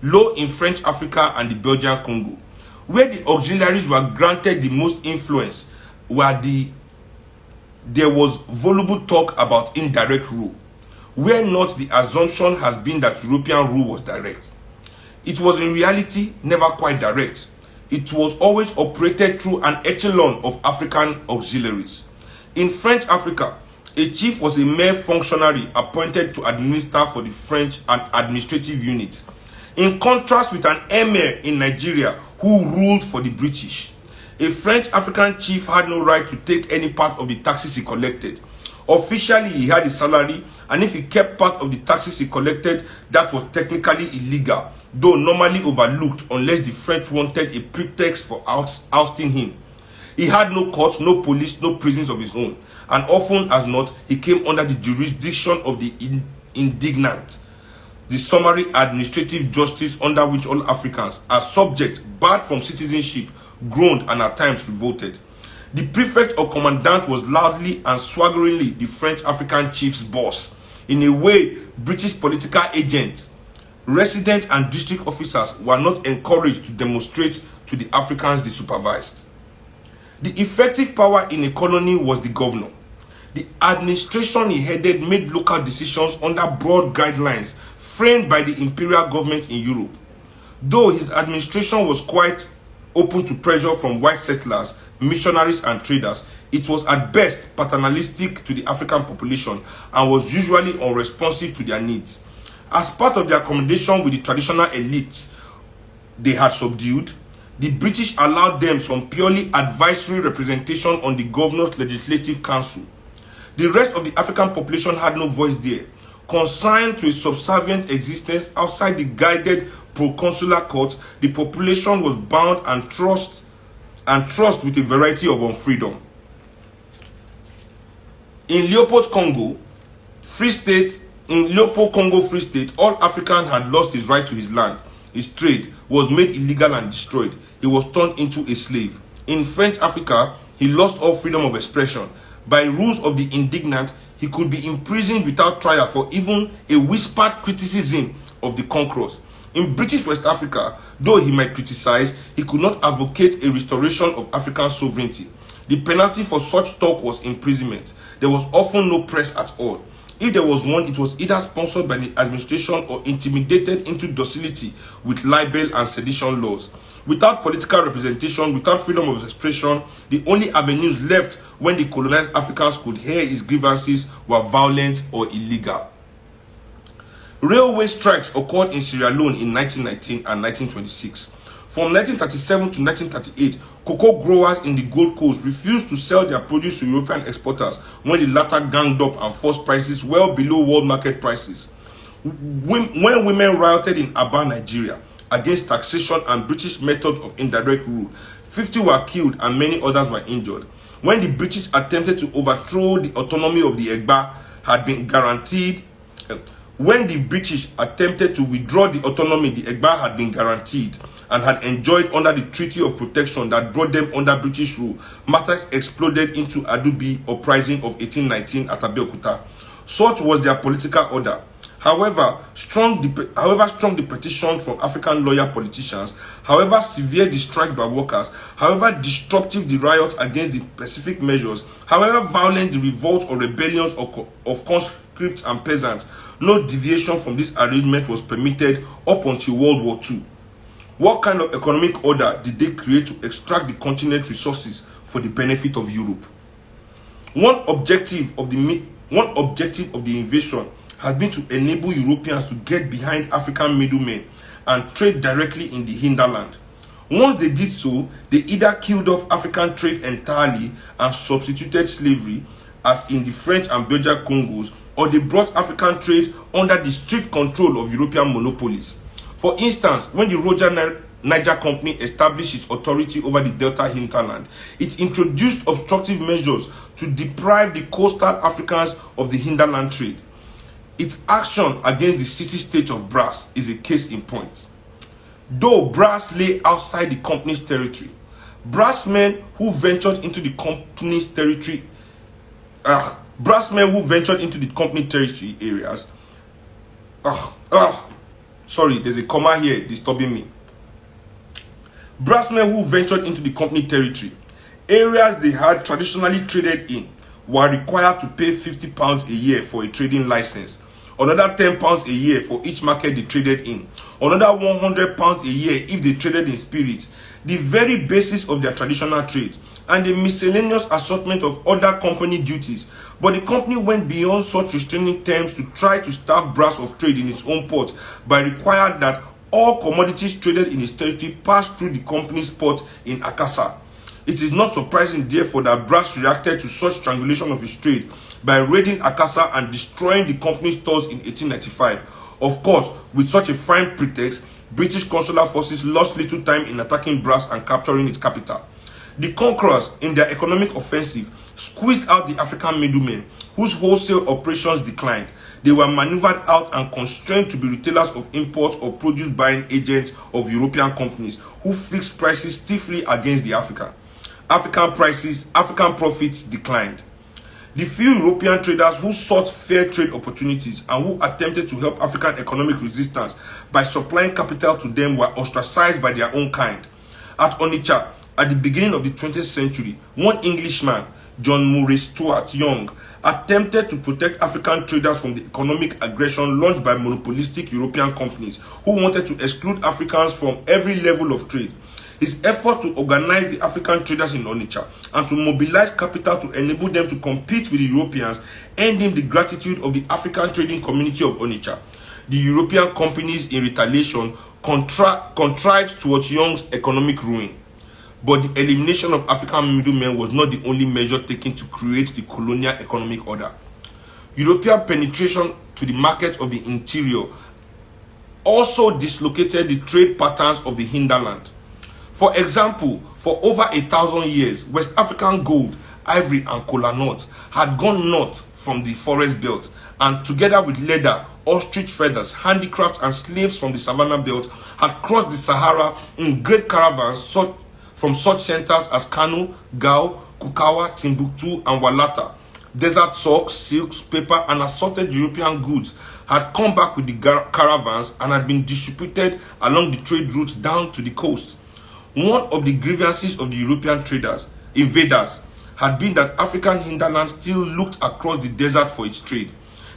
low in French Africa and the Belgian Congo. Where the auxiliaries were granted the most influence, there was voluble talk about indirect rule, where not the assumption has been that European rule was direct. It was in reality never quite direct. It was always operated through an echelon of African auxiliaries. In French Africa, a chief was a mere functionary appointed to administer for the French and administrative units, in contrast with an emir in Nigeria who ruled for the British. A French African chief had no right to take any part of the taxes he collected. Officially, he had a salary, and if he kept part of the taxes he collected, that was technically illegal, though normally overlooked unless the French wanted a pretext for ousting him. He had no courts, no police, no prisons of his own, and often as not, he came under the jurisdiction of the indignant, the summary administrative justice under which all Africans are subject, barred from citizenship, groaned and at times revolted. The prefect or commandant was loudly and swaggeringly the French African chief's boss. In a way, British political agents, residents, and district officers were not encouraged to demonstrate to the Africans they supervised. The effective power in a colony was the governor. The administration he headed made local decisions under broad guidelines framed by the imperial government in Europe. Though his administration was quite open to pressure from white settlers, missionaries, and traders, it was at best paternalistic to the African population and was usually unresponsive to their needs. As part of the accommodation with the traditional elites they had subdued, the British allowed them some purely advisory representation on the governor's legislative council. The rest of the African population had no voice there, consigned to a subservient existence outside the guided proconsular court. The population was bound and trust with a variety of unfreedom. In Leopold Congo Free State, all African had lost his right to his land. His trade was made illegal and destroyed. He was turned into a slave. In French Africa, he lost all freedom of expression. By rules of the indignant, he could be imprisoned without trial for even a whispered criticism of the conquerors. In British West Africa, though he might criticize, he could not advocate a restoration of African sovereignty. The penalty for such talk was imprisonment. There was often no press at all. If there was one, it was either sponsored by the administration or intimidated into docility with libel and sedition laws. Without political representation, without freedom of expression, the only avenues left when the colonized Africans could hear his grievances were violent or illegal. Railway strikes occurred in Sierra Leone in 1919 and 1926. From 1937 to 1938, cocoa growers in the Gold Coast refused to sell their produce to European exporters when the latter ganged up and forced prices well below world market prices. When women rioted in Aba, Nigeria, against taxation and British methods of indirect rule, 50 were killed and many others were injured. When the British attempted to overthrow the autonomy of the Egba had been guaranteed, when the British attempted to withdraw the autonomy the Egba had been guaranteed and had enjoyed under the Treaty of Protection that brought them under British rule, matters exploded into Adubi uprising of 1819 at Abeokuta. Such was their political order. However strong the petition from African lawyer politicians, however severe the strike by workers, however destructive the riots against the specific measures, however violent the revolts or rebellions of conscripts and peasants, no deviation from this arrangement was permitted up until World War II. What kind of economic order did they create to extract the continent's resources for the benefit of Europe? One objective of the invasion has been to enable Europeans to get behind African middlemen and trade directly in the hinterland. Once they did so, they either killed off African trade entirely and substituted slavery, as in the French and Belgian Congos, or they brought African trade under the strict control of European monopolies. For instance, when the Roger Niger Company established its authority over the Delta hinterland, it introduced obstructive measures to deprive the coastal Africans of the hinterland trade. Its action against the city-state of Brass is a case in point. Though Brass lay outside the company's territory, brassmen who ventured into the company's territory areas. Sorry, there's a comma here disturbing me. Brassmen who ventured into the company territory, areas they had traditionally traded in, were required to pay £50 a year for a trading license, another £10 a year for each market they traded in, another £100 a year if they traded in spirits, the very basis of their traditional trade, and a miscellaneous assortment of other company duties. But the company went beyond such restraining terms to try to starve Brass of trade in its own port by requiring that all commodities traded in its territory pass through the company's port in Akassa. It is not surprising, therefore, that Brass reacted to such strangulation of its trade by raiding Akassa and destroying the company's stores in 1895. Of course, with such a fine pretext, British consular forces lost little time in attacking Brass and capturing its capital. The conquerors, in their economic offensive, squeezed out the African middlemen, whose wholesale operations declined. They were maneuvered out and constrained to be retailers of imports or produce buying agents of European companies, who fixed prices stiffly against the African profits declined. The few European traders who sought fair trade opportunities and who attempted to help African economic resistance by supplying capital to them were ostracized by their own kind. At Onitsha, at the beginning of the 20th century, one Englishman, John Murray Stuart Young, attempted to protect African traders from the economic aggression launched by monopolistic European companies who wanted to exclude Africans from every level of trade. His effort to organize the African traders in Onitsha and to mobilize capital to enable them to compete with the Europeans earned him the gratitude of the African trading community of Onitsha. The European companies, in retaliation, contrived towards Young's economic ruin. But the elimination of African middlemen was not the only measure taken to create the colonial economic order. European penetration to the market of the interior also dislocated the trade patterns of the hinterland. For example, for over 1,000 years, West African gold, ivory, and kola nuts had gone north from the forest belt, and together with leather, ostrich feathers, handicrafts, and slaves from the savannah belt had crossed the Sahara in great caravans from such centers as Kano, Gao, Kukawa, Timbuktu, and Walata. Desert socks, silks, paper, and assorted European goods had come back with the caravans and had been distributed along the trade routes down to the coast. One of the grievances of the European invaders, had been that African hinterland still looked across the desert for its trade.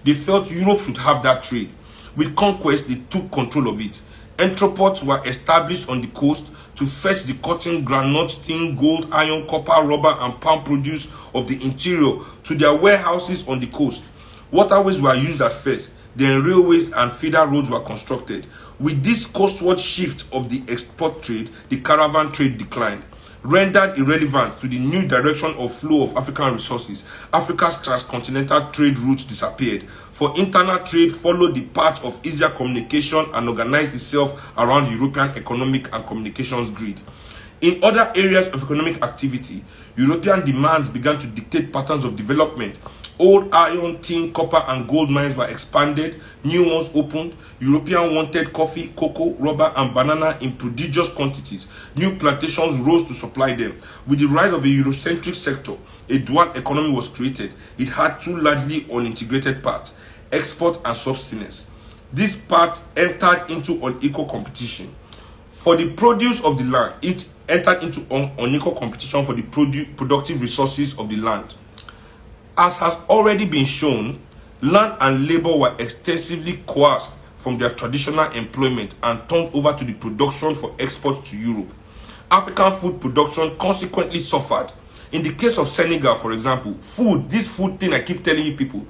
They felt Europe should have that trade. With conquest, they took control of it. Entrepôts were established on the coast to fetch the cotton, groundnut, tin, gold, iron, copper, rubber, and palm produce of the interior to their warehouses on the coast. Waterways were used at first, then railways and feeder roads were constructed. With this coastward shift of the export trade, the caravan trade declined. Rendered irrelevant to the new direction of flow of African resources, Africa's transcontinental trade routes disappeared. For internal trade followed the path of easier communication and organized itself around European economic and communications grid. In other areas of economic activity, European demands began to dictate patterns of development. Old iron, tin, copper, and gold mines were expanded, new ones opened. Europeans wanted coffee, cocoa, rubber, and banana in prodigious quantities. New plantations rose to supply them. With the rise of a Eurocentric sector, a dual economy was created. It had two largely unintegrated parts, export and subsistence. This part entered into unequal competition. For the produce of the land, it entered into unequal competition for the productive resources of the land. As has already been shown, land and labor were extensively coerced from their traditional employment and turned over to the production for export to Europe. African food production consequently suffered. In the case of Senegal, for example, this food thing I keep telling you people,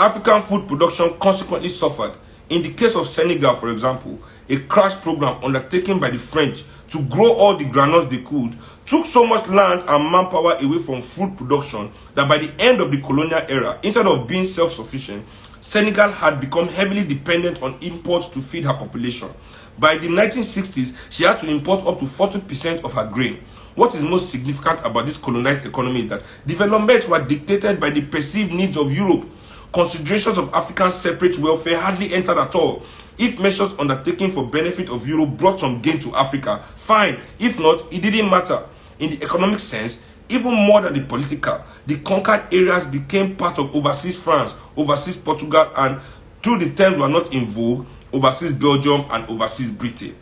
African food production consequently suffered. In the case of Senegal, for example, a crash program undertaken by the French to grow all the granules they could took so much land and manpower away from food production that by the end of the colonial era, instead of being self-sufficient, Senegal had become heavily dependent on imports to feed her population. By the 1960s, she had to import up to 40% of her grain. What is most significant about this colonized economy is that developments were dictated by the perceived needs of Europe. Considerations of African separate welfare hardly entered at all. If measures undertaken for benefit of Europe brought some gain to Africa, fine. If not, it didn't matter. In the economic sense, even more than the political, the conquered areas became part of overseas France, overseas Portugal, and till the terms were not in vogue, overseas Belgium and overseas Britain.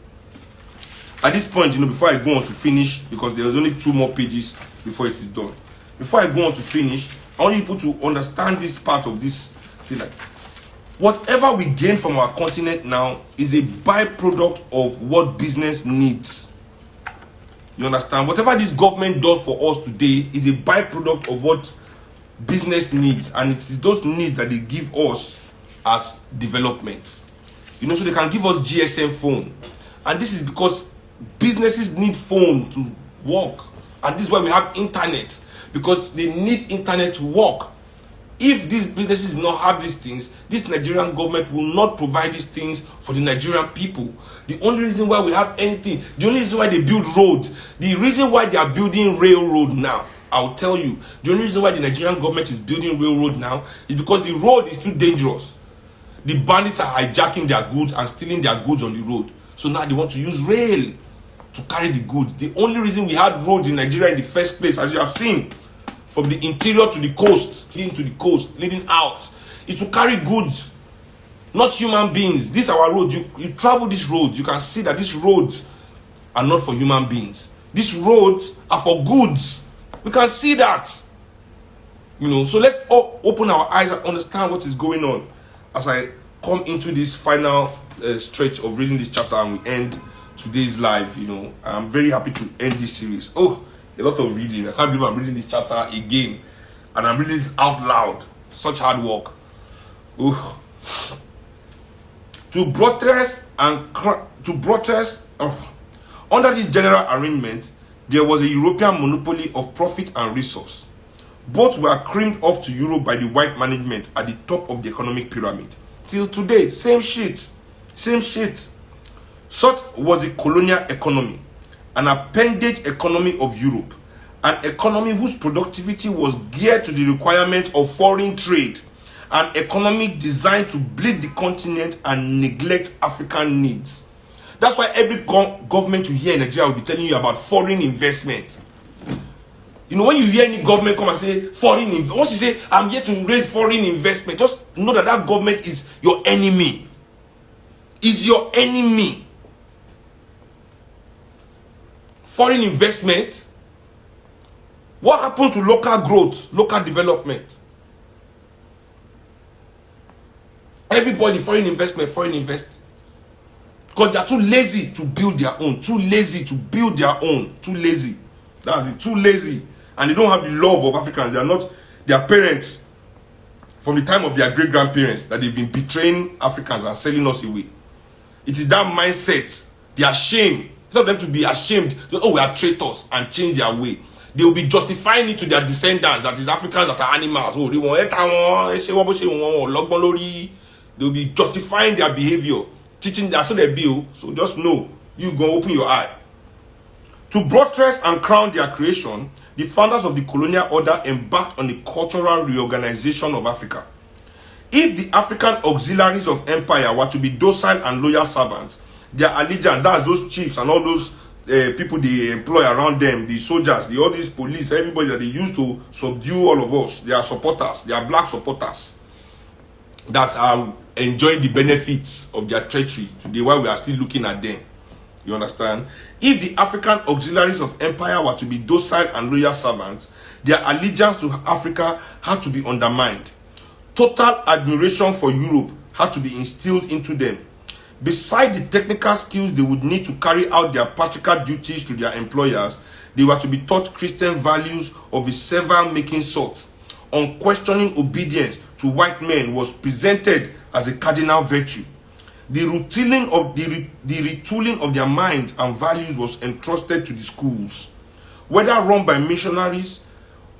At this point, before I go on to finish, because there's only 2 more pages before it is done. Before I go on to finish, I want people to understand this part of this thing. Like, whatever we gain from our continent now is a byproduct of what business needs. You understand? Whatever this government does for us today is a byproduct of what business needs, and it is those needs that they give us as development. So they can give us GSM phone, and this is because businesses need phone to work, and this is why we have internet, because they need internet to work. If these businesses do not have these things, this Nigerian government will not provide these things for the Nigerian people. The only reason why we have anything, the only reason why they build roads, the reason why they are building railroad now, I'll tell you, the only reason why the Nigerian government is building railroad now is because the road is too dangerous. The bandits are hijacking their goods and stealing their goods on the road. So now they want to use rail to carry the goods. The only reason we had roads in Nigeria in the first place, as you have seen, from the interior to the coast, leading out, is to carry goods, not human beings. This is our road. You travel this road, you can see that these roads are not for human beings. These roads are for goods. We can see that. So let's open our eyes and understand what is going on as I come into this final stretch of reading this chapter and we end today's live. I'm very happy to end this series. A lot of reading. I can't believe I'm reading this chapter again, and I'm reading this out loud. Such hard work. To buttress under this general arrangement, there was a European monopoly of profit and resource. Both were creamed off to Europe by the white management at the top of the economic pyramid. Till today, same shit. Such was the colonial economy, an appendage economy of Europe, an economy whose productivity was geared to the requirement of foreign trade, an economy designed to bleed the continent and neglect African needs. That's why every government you hear in Nigeria will be telling you about foreign investment. When you hear any government come and say foreign investment, once you say, I'm here to raise foreign investment, just know that that government is your enemy. Is your enemy. Foreign investment. What happened to local growth, local development? everybody, foreign investment. Because they are too lazy to build their own. Too lazy. That's it. Too lazy. And they don't have the love of Africans. They are not their parents from the time of their great-grandparents that they've been betraying Africans and selling us away. It is that mindset. They are ashamed. Tell them to be ashamed. Oh, we have traitors and change their way. They will be justifying it to their descendants, that is Africans that are animals. Oh, they will be justifying their behavior, teaching that so they be. So just know, you go open your eye. To buttress and crown their creation, the founders of the colonial order embarked on a cultural reorganization of Africa. If the African auxiliaries of empire were to be docile and loyal servants, their allegiance, that's those chiefs and all those people they employ around them, the soldiers, all these police, everybody that they use to subdue all of us, they are supporters, they are black supporters that are enjoying the benefits of their treachery today while we are still looking at them. You understand? If the African auxiliaries of empire were to be docile and loyal servants, their allegiance to Africa had to be undermined. Total admiration for Europe had to be instilled into them. Besides the technical skills they would need to carry out their practical duties to their employers, they were to be taught Christian values of a servant-making sort. Unquestioning obedience to white men was presented as a cardinal virtue. The retooling of their minds and values was entrusted to the schools. Whether run by missionaries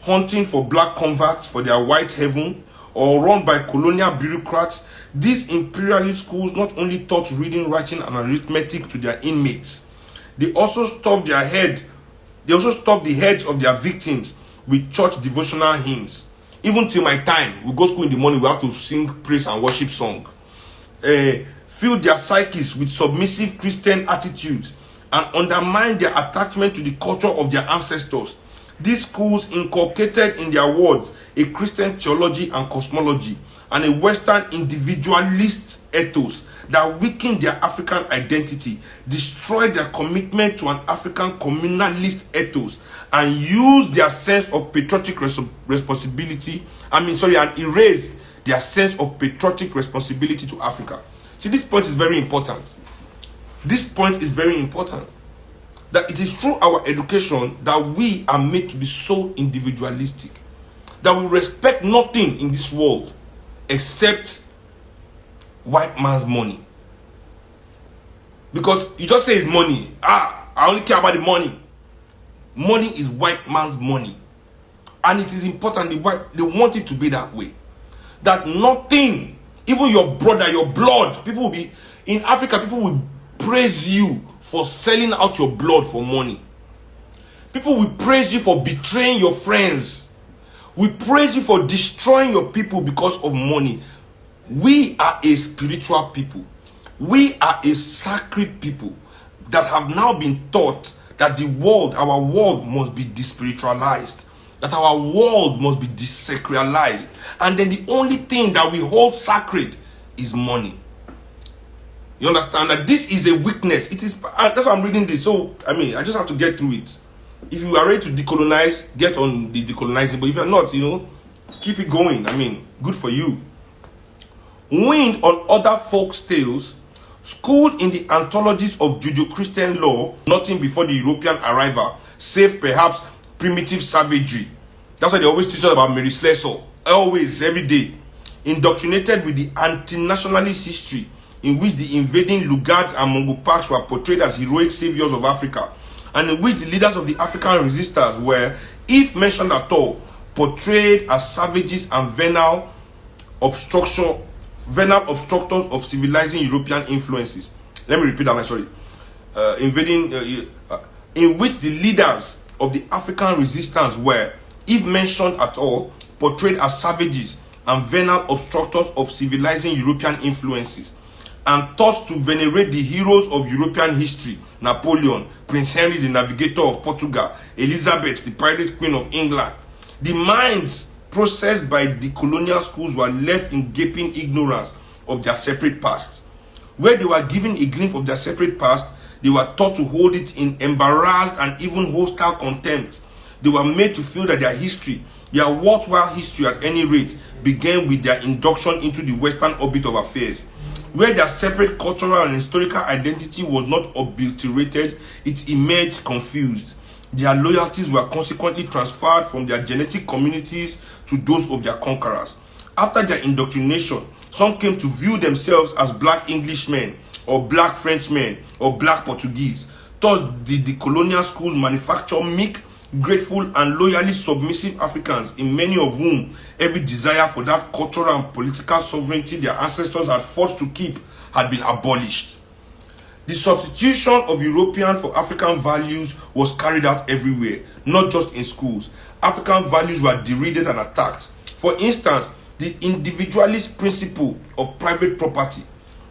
hunting for black converts for their white heaven, or run by colonial bureaucrats, these imperialist schools not only taught reading, writing, and arithmetic to their inmates, they also stuffed the heads of their victims with church devotional hymns. Even till my time, we go to school in the morning, we have to sing praise and worship song. Fill their psyches with submissive Christian attitudes and undermine their attachment to the culture of their ancestors. These schools inculcated in their words a Christian theology and cosmology and a Western individualist ethos that weakened their African identity, destroyed their commitment to an African communalist ethos, and used their sense of patriotic responsibility, and erased their sense of patriotic responsibility to Africa. See, this point is very important. This point is very important. That it is through our education that we are made to be so individualistic, that we respect nothing in this world except white man's money. Because you just say it's money. I only care about the money. Money is white man's money. And it is important, they want it to be that way. That nothing, even your brother, your blood, people will be, in Africa, people will praise you for selling out your blood for money. People will praise you for betraying your friends. We praise you for destroying your people because of money. We are a spiritual people. We are a sacred people that have now been taught that the world, our world must be despiritualized. That our world must be desacralized. And then the only thing that we hold sacred is money. You understand that this is a weakness. It is, that's why I'm reading this. So, I just have to get through it. If you are ready to decolonize, get on the decolonizing. But if you're not, keep it going. Good for you. Weaned on other folks' tales, schooled in the anthologies of Judeo-Christian law, nothing before the European arrival, save perhaps primitive savagery. That's why they always teach us about Mary Slessor. Always, every day. Indoctrinated with the anti-nationalist history in which the invading Lugard and Mongol were portrayed as heroic saviors of Africa, and in which the leaders of the African resistors were, if mentioned at all, portrayed as savages and venal obstructors of civilizing European influences. Let me repeat that, in which the leaders of the African resistance were, if mentioned at all, portrayed as savages and venal obstructors of civilizing European influences, and taught to venerate the heroes of European history, Napoleon, Prince Henry the Navigator of Portugal, Elizabeth the Pirate Queen of England. The minds processed by the colonial schools were left in gaping ignorance of their separate past. Where they were given a glimpse of their separate past, they were taught to hold it in embarrassed and even hostile contempt. They were made to feel that their history Their worthwhile history, at any rate, began with their induction into the Western orbit of affairs. Where their separate cultural and historical identity was not obliterated, it emerged confused. Their loyalties were consequently transferred from their genetic communities to those of their conquerors. After their indoctrination, some came to view themselves as black Englishmen, or black Frenchmen, or black Portuguese. Thus did the colonial schools manufacture meek, grateful, and loyally submissive Africans, in many of whom every desire for that cultural and political sovereignty their ancestors had fought to keep had been abolished. The substitution of European for African values was carried out everywhere, not just in schools. African values were derided and attacked. For instance, the individualist principle of private property,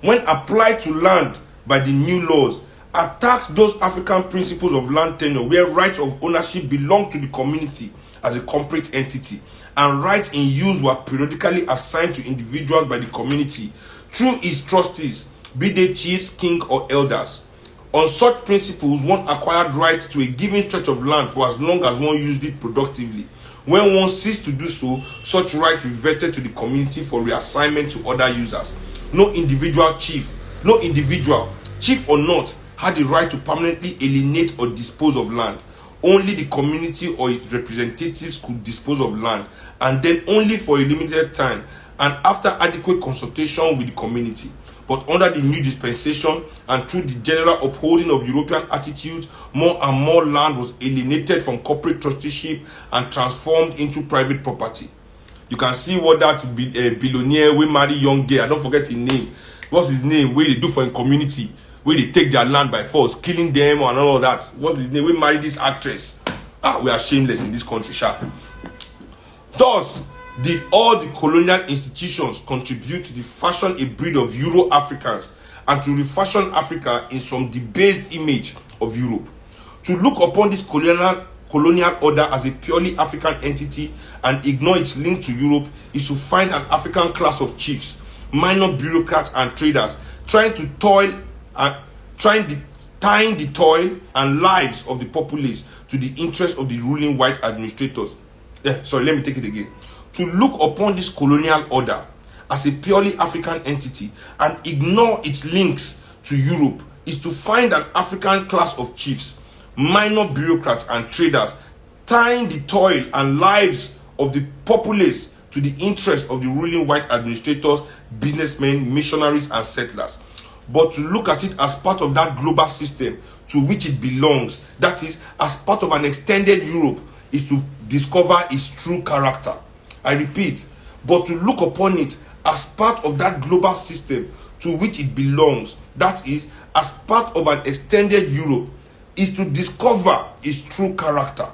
when applied to land by the new laws, attacked those African principles of land tenure where rights of ownership belonged to the community as a corporate entity, and rights in use were periodically assigned to individuals by the community through its trustees, be they chiefs, king, or elders. On such principles, one acquired rights to a given stretch of land for as long as one used it productively. When one ceased to do so, such rights reverted to the community for reassignment to other users. No individual, chief or not, had the right to permanently alienate or dispose of land. Only the community or its representatives could dispose of land, and then only for a limited time and after adequate consultation with the community. But under the new dispensation and through the general upholding of European attitudes, more and more land was alienated from corporate trusteeship and transformed into private property. You can see what that billionaire we marry young girl, I don't forget his name. What's his name? What they do for a community, where they take their land by force, killing them and all of that. What's his name? We marry this actress. We are shameless in this country, sharp. Thus, did all the colonial institutions contribute to the fashion a breed of Euro-Africans and to refashion Africa in some debased image of Europe. To look upon this colonial order as a purely African entity and ignore its link to Europe is to find an African class of chiefs, minor bureaucrats and traders tying the toil and lives of the populace to the interests of the ruling white administrators. Let me take it again. To look upon this colonial order as a purely African entity and ignore its links to Europe is to find an African class of chiefs, minor bureaucrats and traders tying the toil and lives of the populace to the interests of the ruling white administrators, businessmen, missionaries, and settlers. But to look at it as part of that global system to which it belongs, that is, as part of an extended Europe, is to discover its true character. I repeat, but to look upon it as part of that global system to which it belongs, that is, as part of an extended Europe, is to discover its true character.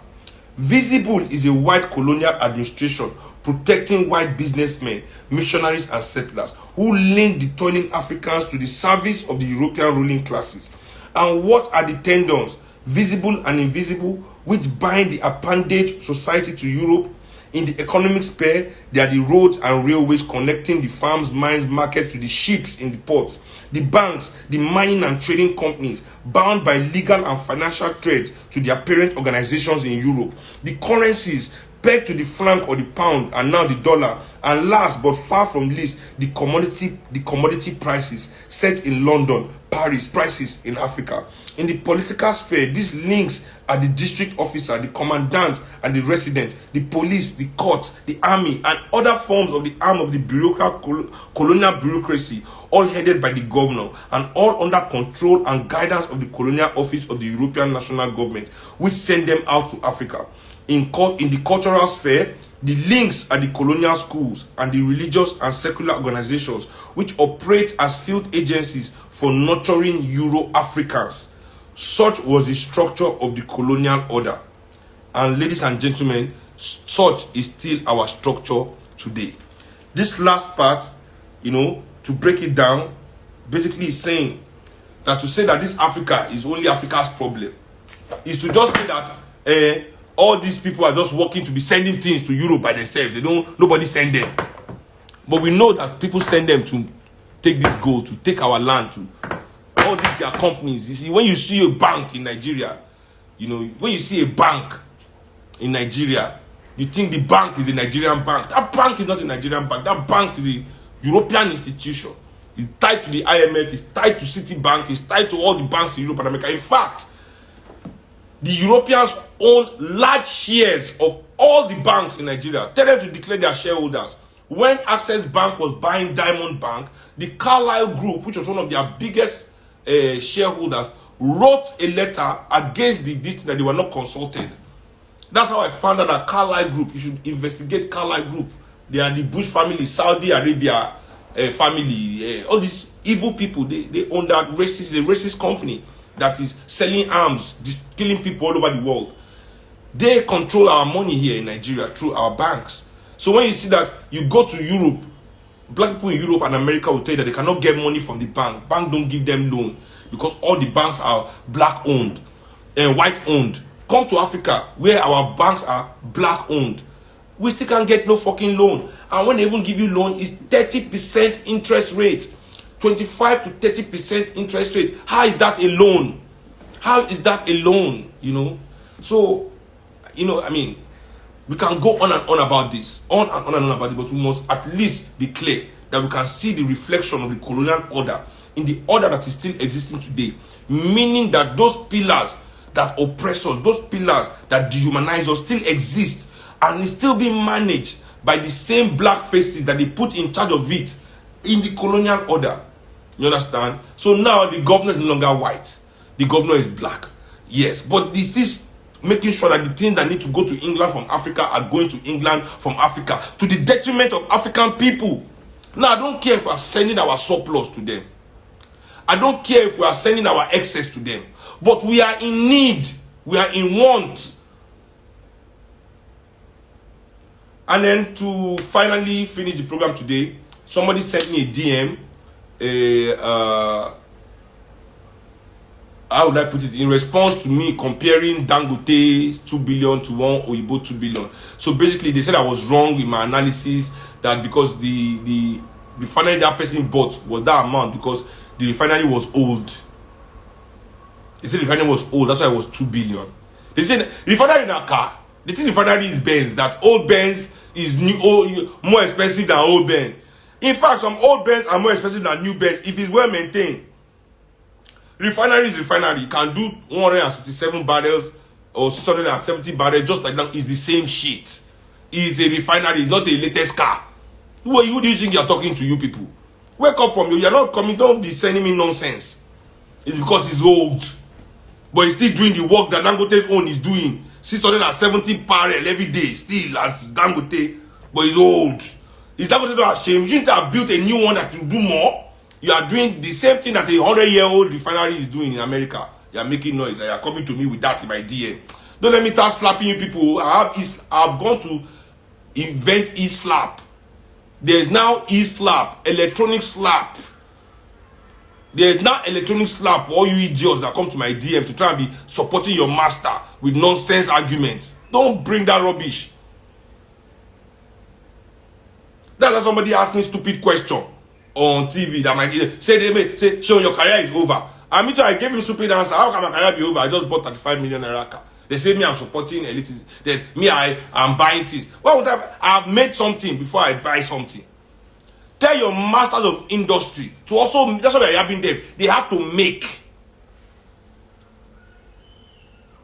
Visible is a white colonial administration protecting white businessmen, missionaries, and settlers who link the toiling Africans to the service of the European ruling classes. And what are the tendons, visible and invisible, which bind the appendage society to Europe? In the economic sphere, there are the roads and railways connecting the farms, mines, markets to the ships in the ports, the banks, the mining and trading companies bound by legal and financial threads to their parent organizations in Europe, the currencies pegged to the franc or the pound and now the dollar, and last but far from least, the commodity prices set in London, Paris, prices in Africa. In the political sphere, these links are the district officer, the commandant and the resident, the police, the courts, the army, and other forms of the arm of the colonial bureaucracy, all headed by the governor and all under control and guidance of the colonial office of the European national government, which send them out to Africa. In the cultural sphere, the links are the colonial schools and the religious and secular organizations which operate as field agencies for nurturing Euro-Africans. Such was the structure of the colonial order. And ladies and gentlemen, such is still our structure today. This last part, to break it down, basically is saying that to say that this Africa is only Africa's problem is to just say that all these people are just working to be sending things to Europe by themselves. Nobody send them. But we know that people send them to take this gold, to take our land, to all these their companies. You see, when you see a bank in Nigeria, when you see a bank in Nigeria, You think the bank is a Nigerian bank. That bank is not a Nigerian bank. That bank is a European institution. It's tied to the IMF, it's tied to Citibank, it's tied to all the banks in Europe and America. In fact, the Europeans own large shares of all the banks in Nigeria. Tell them to declare their shareholders. When Access Bank was buying Diamond Bank, the Carlyle Group, which was one of their biggest shareholders, wrote a letter against the this that they were not consulted. That's how I found out that Carlyle Group, you should investigate Carlyle Group. They are the Bush family, Saudi Arabia family, all these evil people. They own that racist company that is selling arms, killing people all over the world. They control our money here in Nigeria through our banks. So when you see that you go to Europe, black people in Europe and America will tell you that they cannot get money from the bank. Bank don't give them loan because all the banks are black owned and white owned. Come to Africa where our banks are black owned. We still can't get no fucking loan. And when they even give you loan, it's 30% interest rate. 25 to 30% interest rate. How is that a loan? How is that a loan? You know? So, you know, I mean, we can go on and on about this. On and on and on about it, but we must at least be clear that we can see the reflection of the colonial order in the order that is still existing today. Meaning that those pillars that oppress us, those pillars that dehumanize us still exist and is still being managed by the same black faces that they put in charge of it in the colonial order. You understand? So now the governor is no longer white. The governor is black. Yes, but this is making sure that the things that need to go to England from Africa are going to England from Africa to the detriment of African people. Now, I don't care if we are sending our surplus to them. I don't care if we are sending our excess to them. But we are in need. We are in want. And then to finally finish the program today, somebody sent me a DM. How would I put it? In response to me comparing Dangote's 2 billion to one Oyibo 2 billion. So basically, they said I was wrong in my analysis that because the refinery that person bought was that amount because the refinery was old. They said the refinery was old, that's why it was 2 billion. They said refinery in a car. They think refinery is Benz, that old Benz is new, more expensive than old Benz. In fact, some old Benz are more expensive than new Benz if it's well maintained. Refinery is refinery. You can do 167 barrels or 670 barrels just like that. It's the same shit. It's a refinery, it's not a latest car. Who do you think you're talking to, you people? Wake up from you. You're not coming, don't be sending me nonsense. It's because it's old. But he's still doing the work that Dangote's own is doing. 670 barrels every day, still as Dangote, but it's old. Is Dangote not ashamed? You shouldn't have built a new one that will do more. You are doing the same thing that a 100-year-old refinery is doing in America. You are making noise and you are coming to me with that in my DM. Don't let me start slapping you people. I've gone to invent e-slap. There is now e-slap, electronic slap. There is now electronic slap for all you idiots that come to my DM to try and be supporting your master with nonsense arguments. Don't bring that rubbish. That's why somebody asked me a stupid question on TV that might say, Sean, your career is over. And me too, I gave him stupid answer. How can my career be over? I just bought 35 million naira car. They say me I'm supporting elitism. Then me I'm buying things. Why would I've made something before I buy something? Tell your masters of industry to also, that's what they're having them. They have to make.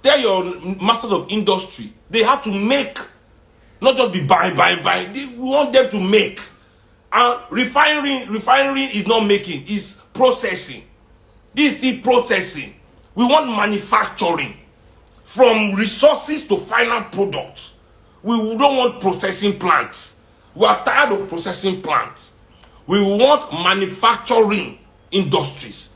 Tell your masters of industry, they have to make. Not just be buying. They want them to make. And refinery is not making, it's processing. This is the processing. We want manufacturing. From resources to final products. We don't want processing plants. We are tired of processing plants. We want manufacturing industries.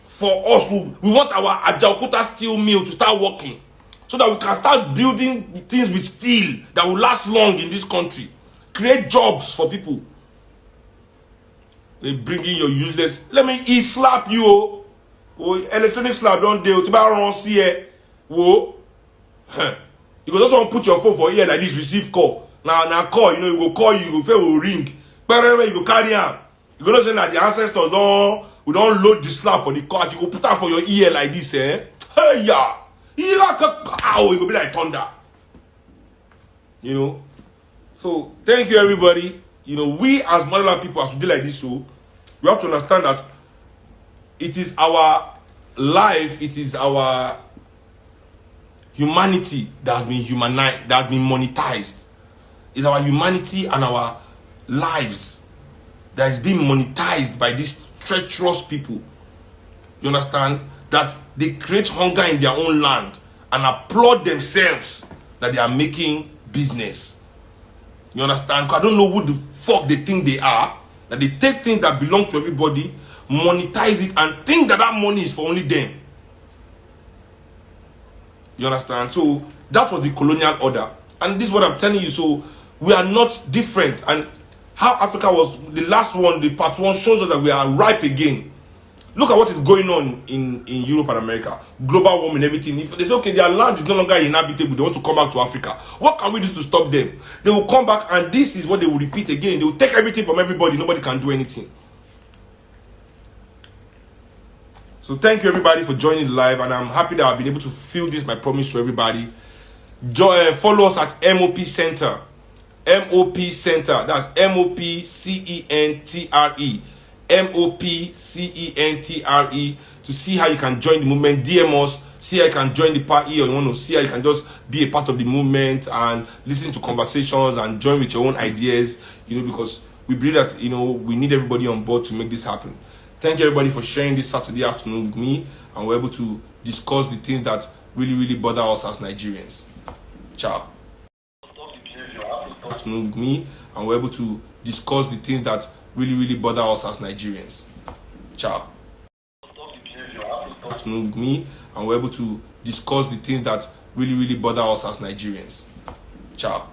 For us, we want our Ajaokuta steel mill to start working. So that we can start building things with steel that will last long in this country. Create jobs for people. They bring in your useless. Let me slap you. Oh, electronic slap don't deal. Whoa. You go just want to put your phone for ear like this, receive call. Now call, you will call you, your phone will ring. But you go carry on. You go not say that the ancestors we don't load the slap for the call. You go put that for your ear like this, eh? Hey, yeah. You go be like thunder. You know. So thank you, everybody. You know, we as Motherland people, as we do like this show, we have to understand that it is our life, it is our humanity that has been humanized, that has been monetized. It's our humanity and our lives that is being monetized by these treacherous people. You understand? That they create hunger in their own land and applaud themselves that they are making business. You understand? Because I don't know who the fuck they think they are. That they take things that belong to everybody, monetize it, and think that that money is for only them. You understand? So that was the colonial order. And this is what I'm telling you. So we are not different. And how Africa was, the last one, the part one, shows us that we are ripe again. Look at what is going on in Europe and America. Global warming, everything. If they say, okay, their land is no longer inhabitable, they want to come back to Africa. What can we do to stop them? They will come back, and this is what they will repeat again. They will take everything from everybody. Nobody can do anything. So thank you, everybody, for joining live. And I'm happy that I've been able to fulfill this, my promise to everybody. Follow us at MOP Center. MOP Center. That's MOPCENTRE. MOPCENTRE, to see how you can join the movement. DM us, see how you can join the party, or you want to see how you can just be a part of the movement and listen to conversations and join with your own ideas, you know, because we believe that, you know, we need everybody on board to make this happen. Thank you, everybody, for sharing this Saturday afternoon with me, and we're able to discuss the things that really, really bother us as Nigerians. Ciao. Afternoon with me, and we're able to discuss the things that really, really bother us as Nigerians. Ciao. Afternoon with me, and we're able to discuss the things that really, really bother us as Nigerians. Ciao.